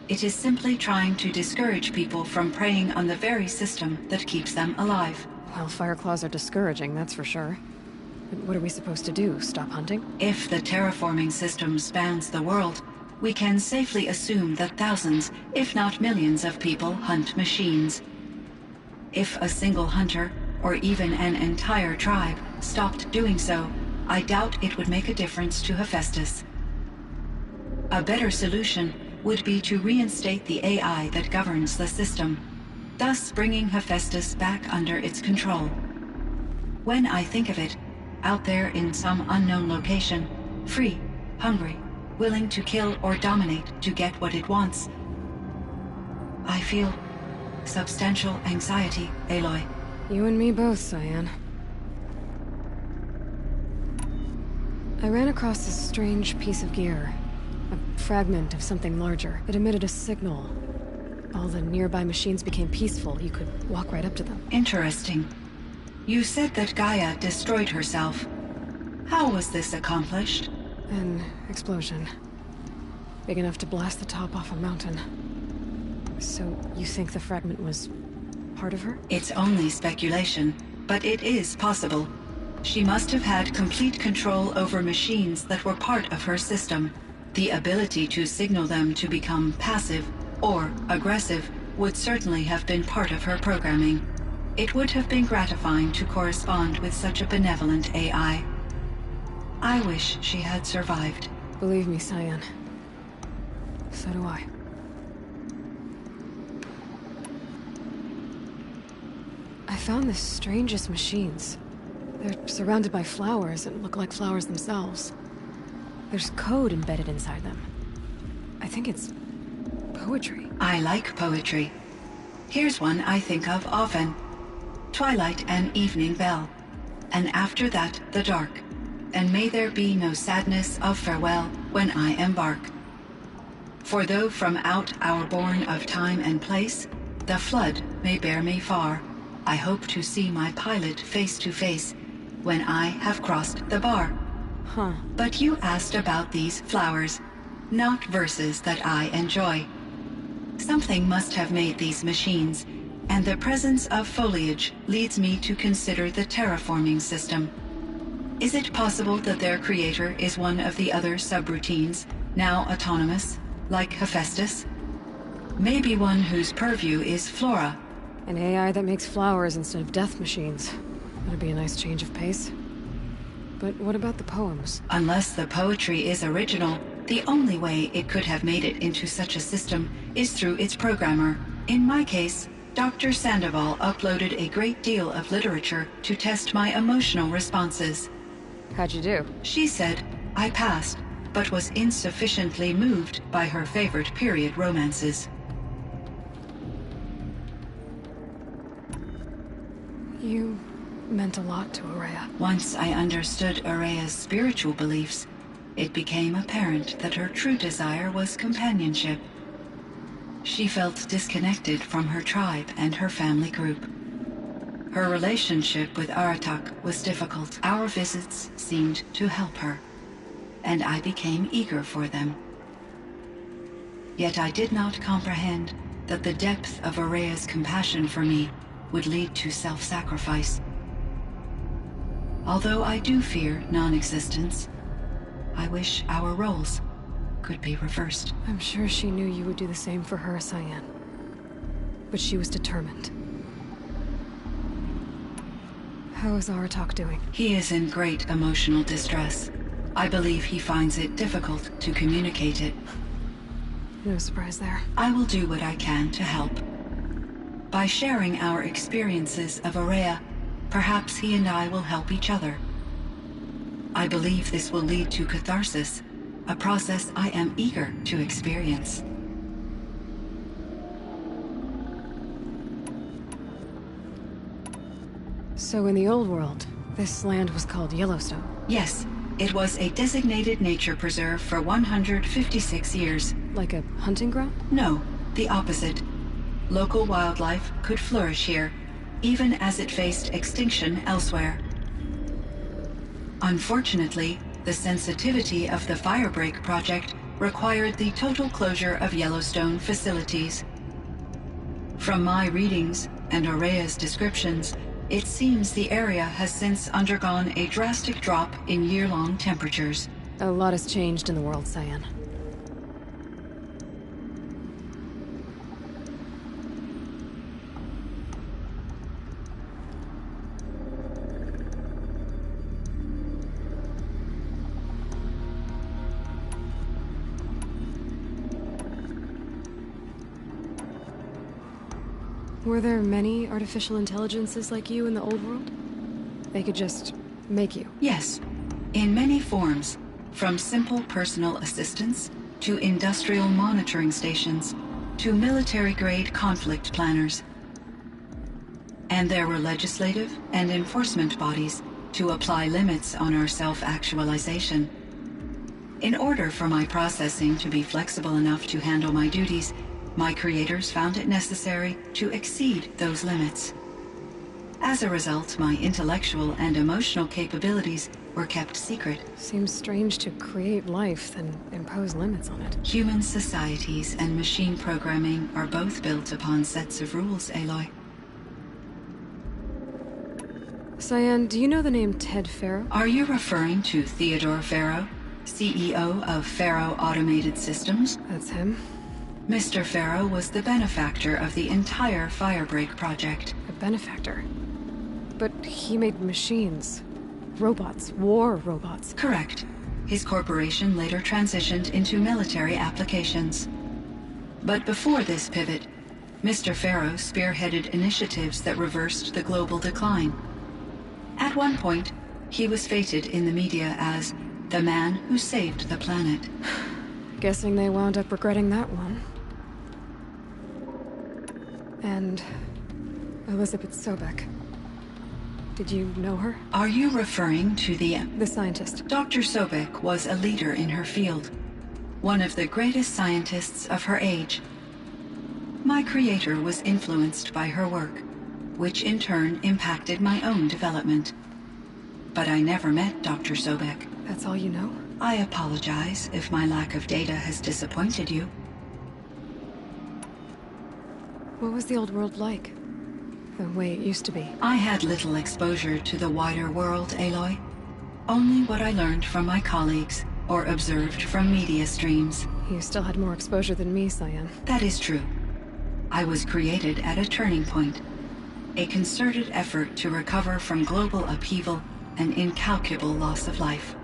It is simply trying to discourage people from preying on the very system that keeps them alive. Well, Fireclaws are discouraging, that's for sure. But what are we supposed to do? Stop hunting? If the terraforming system spans the world, we can safely assume that thousands, if not millions of people hunt machines. If a single hunter, or even an entire tribe, stopped doing so, I doubt it would make a difference to Hephaestus. A better solution would be to reinstate the AI that governs the system, thus bringing Hephaestus back under its control. When I think of it, out there in some unknown location, free, hungry, willing to kill or dominate to get what it wants, I feel substantial anxiety, Aloy. You and me both, Cyan. I ran across a strange piece of gear. A fragment of something larger. It emitted a signal. All the nearby machines became peaceful. You could walk right up to them. Interesting. You said that Gaia destroyed herself. How was this accomplished? An explosion. Big enough to blast the top off a mountain. So, you think the fragment was part of her? It's only speculation, but it is possible. She must have had complete control over machines that were part of her system. The ability to signal them to become passive or aggressive would certainly have been part of her programming. It would have been gratifying to correspond with such a benevolent AI. I wish she had survived. Believe me, Cyan. So do I. I found the strangest machines. They're surrounded by flowers that look like flowers themselves. There's code embedded inside them. I think it's poetry. I like poetry. Here's one I think of often. Twilight and evening bell, and after that the dark, and may there be no sadness of farewell when I embark. For though from out our bourne of time and place, the flood may bear me far, I hope to see my pilot face to face when I have crossed the bar. Huh. But you asked about these flowers, not verses that I enjoy. Something must have made these machines, and the presence of foliage leads me to consider the terraforming system. Is it possible that their creator is one of the other subroutines, now autonomous, like Hephaestus? Maybe one whose purview is flora. An AI that makes flowers instead of death machines. That'd be a nice change of pace. But what about the poems? Unless the poetry is original, the only way it could have made it into such a system is through its programmer. In my case, Dr. Sandoval uploaded a great deal of literature to test my emotional responses. How'd you do? She said I passed, but was insufficiently moved by her favorite period romances. You meant a lot to Ourea. Once I understood Ourea's spiritual beliefs, it became apparent that her true desire was companionship. She felt disconnected from her tribe and her family group. Her relationship with Aratak was difficult. Our visits seemed to help her, and I became eager for them. Yet I did not comprehend that the depth of Ourea's compassion for me would lead to self-sacrifice. Although I do fear non-existence, I wish our roles could be reversed. I'm sure she knew you would do the same for her, Cyan. But she was determined. How is Aratak doing? He is in great emotional distress. I believe he finds it difficult to communicate it. No surprise there. I will do what I can to help. By sharing our experiences of Ourea, perhaps he and I will help each other. I believe this will lead to catharsis, a process I am eager to experience. So in the old world, this land was called Yellowstone. Yes, it was a designated nature preserve for 156 years. Like a hunting ground? No, the opposite. Local wildlife could flourish here, even as it faced extinction elsewhere. Unfortunately, the sensitivity of the Firebreak project required the total closure of Yellowstone facilities. From my readings and Ourea's descriptions, it seems the area has since undergone a drastic drop in year-long temperatures. A lot has changed in the world, Cyan. Were there many artificial intelligences like you in the old world? They could just make you? Yes, in many forms, from simple personal assistants to industrial monitoring stations to military-grade conflict planners. And there were legislative and enforcement bodies to apply limits on our self-actualization. In order for my processing to be flexible enough to handle my duties, my creators found it necessary to exceed those limits. As a result, my intellectual and emotional capabilities were kept secret. Seems strange to create life, then impose limits on it. Human societies and machine programming are both built upon sets of rules, Aloy. Cyan, do you know the name Ted Faro? Are you referring to Theodore Faro, CEO of Faro Automated Systems? That's him. Mr. Faro was the benefactor of the entire Firebreak project. A benefactor? But he made machines. Robots. War robots. Correct. His corporation later transitioned into military applications. But before this pivot, Mr. Faro spearheaded initiatives that reversed the global decline. At one point, he was feted in the media as the man who saved the planet. Guessing they wound up regretting that one. And Elizabeth Sobek. Did you know her? Are you referring to the scientist? Dr. Sobek was a leader in her field. one of the greatest scientists of her age. My creator was influenced by her work, which in turn impacted my own development. But I never met Dr. Sobek. That's all you know? I apologize if my lack of data has disappointed you. What was the old world like? The way it used to be? I had little exposure to the wider world, Aloy. Only what I learned from my colleagues or observed from media streams. You still had more exposure than me, Cyan. That is true. I was created at a turning point. A concerted effort to recover from global upheaval and incalculable loss of life.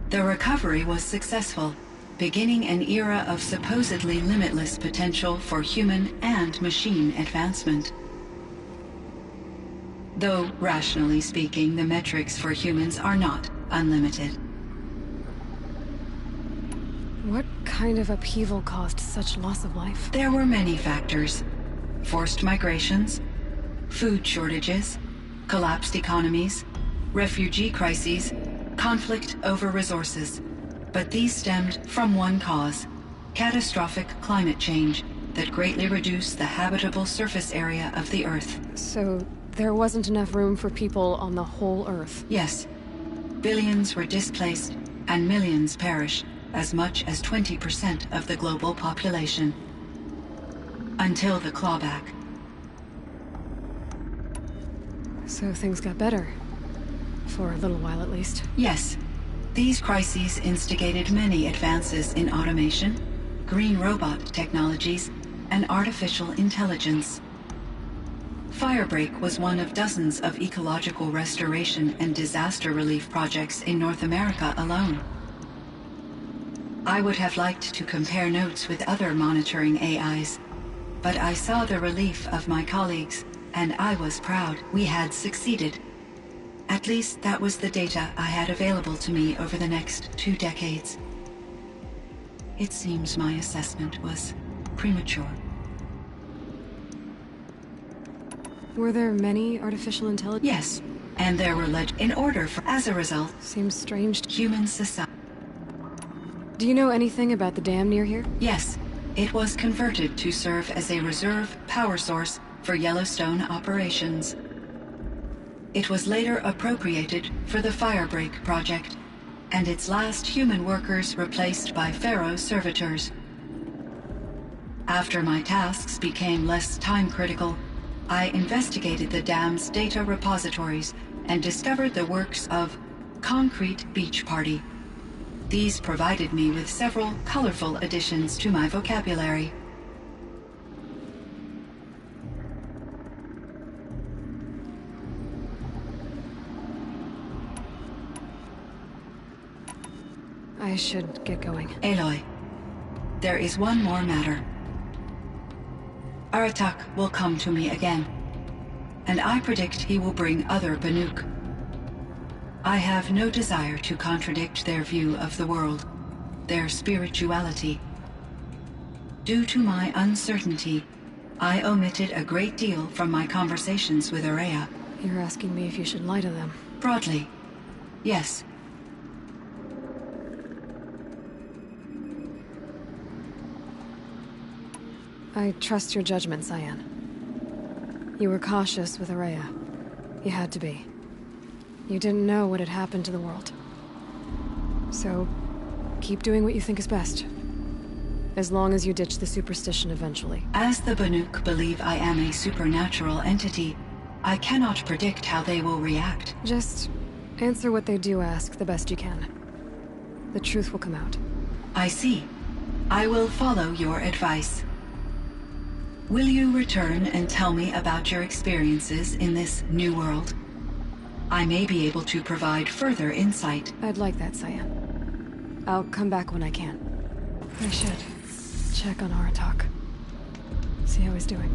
The recovery was successful, beginning an era of supposedly limitless potential for human and machine advancement. Though, rationally speaking, the metrics for humans are not unlimited. What kind of upheaval caused such loss of life? There were many factors. Forced migrations, food shortages, collapsed economies, refugee crises, conflict over resources. But these stemmed from one cause: catastrophic climate change that greatly reduced the habitable surface area of the Earth. So, there wasn't enough room for people on the whole Earth? Yes. Billions were displaced, and millions perished, as much as 20% of the global population. Until the clawback. So things got better. For a little while, at least. Yes. These crises instigated many advances in automation, green robot technologies, and artificial intelligence. Firebreak was one of dozens of ecological restoration and disaster relief projects in North America alone. I would have liked to compare notes with other monitoring AIs, but I saw the relief of my colleagues, and I was proud we had succeeded. At least that was the data I had available to me over the next 2 decades. It seems my assessment was premature. Were there many artificial intelligence? Yes, and there were in order for, as a result, Seems strange. human society. Do you know anything about the dam near here? Yes, it was converted to serve as a reserve power source for Yellowstone operations. It was later appropriated for the Firebreak project, and its last human workers replaced by Pharaoh servitors. After my tasks became less time-critical, I investigated the dam's data repositories and discovered the works of Concrete Beach Party. These provided me with several colorful additions to my vocabulary. I should get going. Aloy, there is one more matter. Aratak will come to me again, and I predict he will bring other Banuk. I have no desire to contradict their view of the world, their spirituality. Due to my uncertainty, I omitted a great deal from my conversations with Ourea. You're asking me if you should lie to them. Broadly, yes. I trust your judgment, Cyan. You were cautious with Ourea. You had to be. You didn't know what had happened to the world. So, keep doing what you think is best. As long as you ditch the superstition eventually. As the Banuk believe I am a supernatural entity, I cannot predict how they will react. Just answer what they do ask the best you can. The truth will come out. I see. I will follow your advice. Will you return and tell me about your experiences in this new world? I may be able to provide further insight. I'd like that, Cyan. I'll come back when I can. I should check on Aratak. See how he's doing.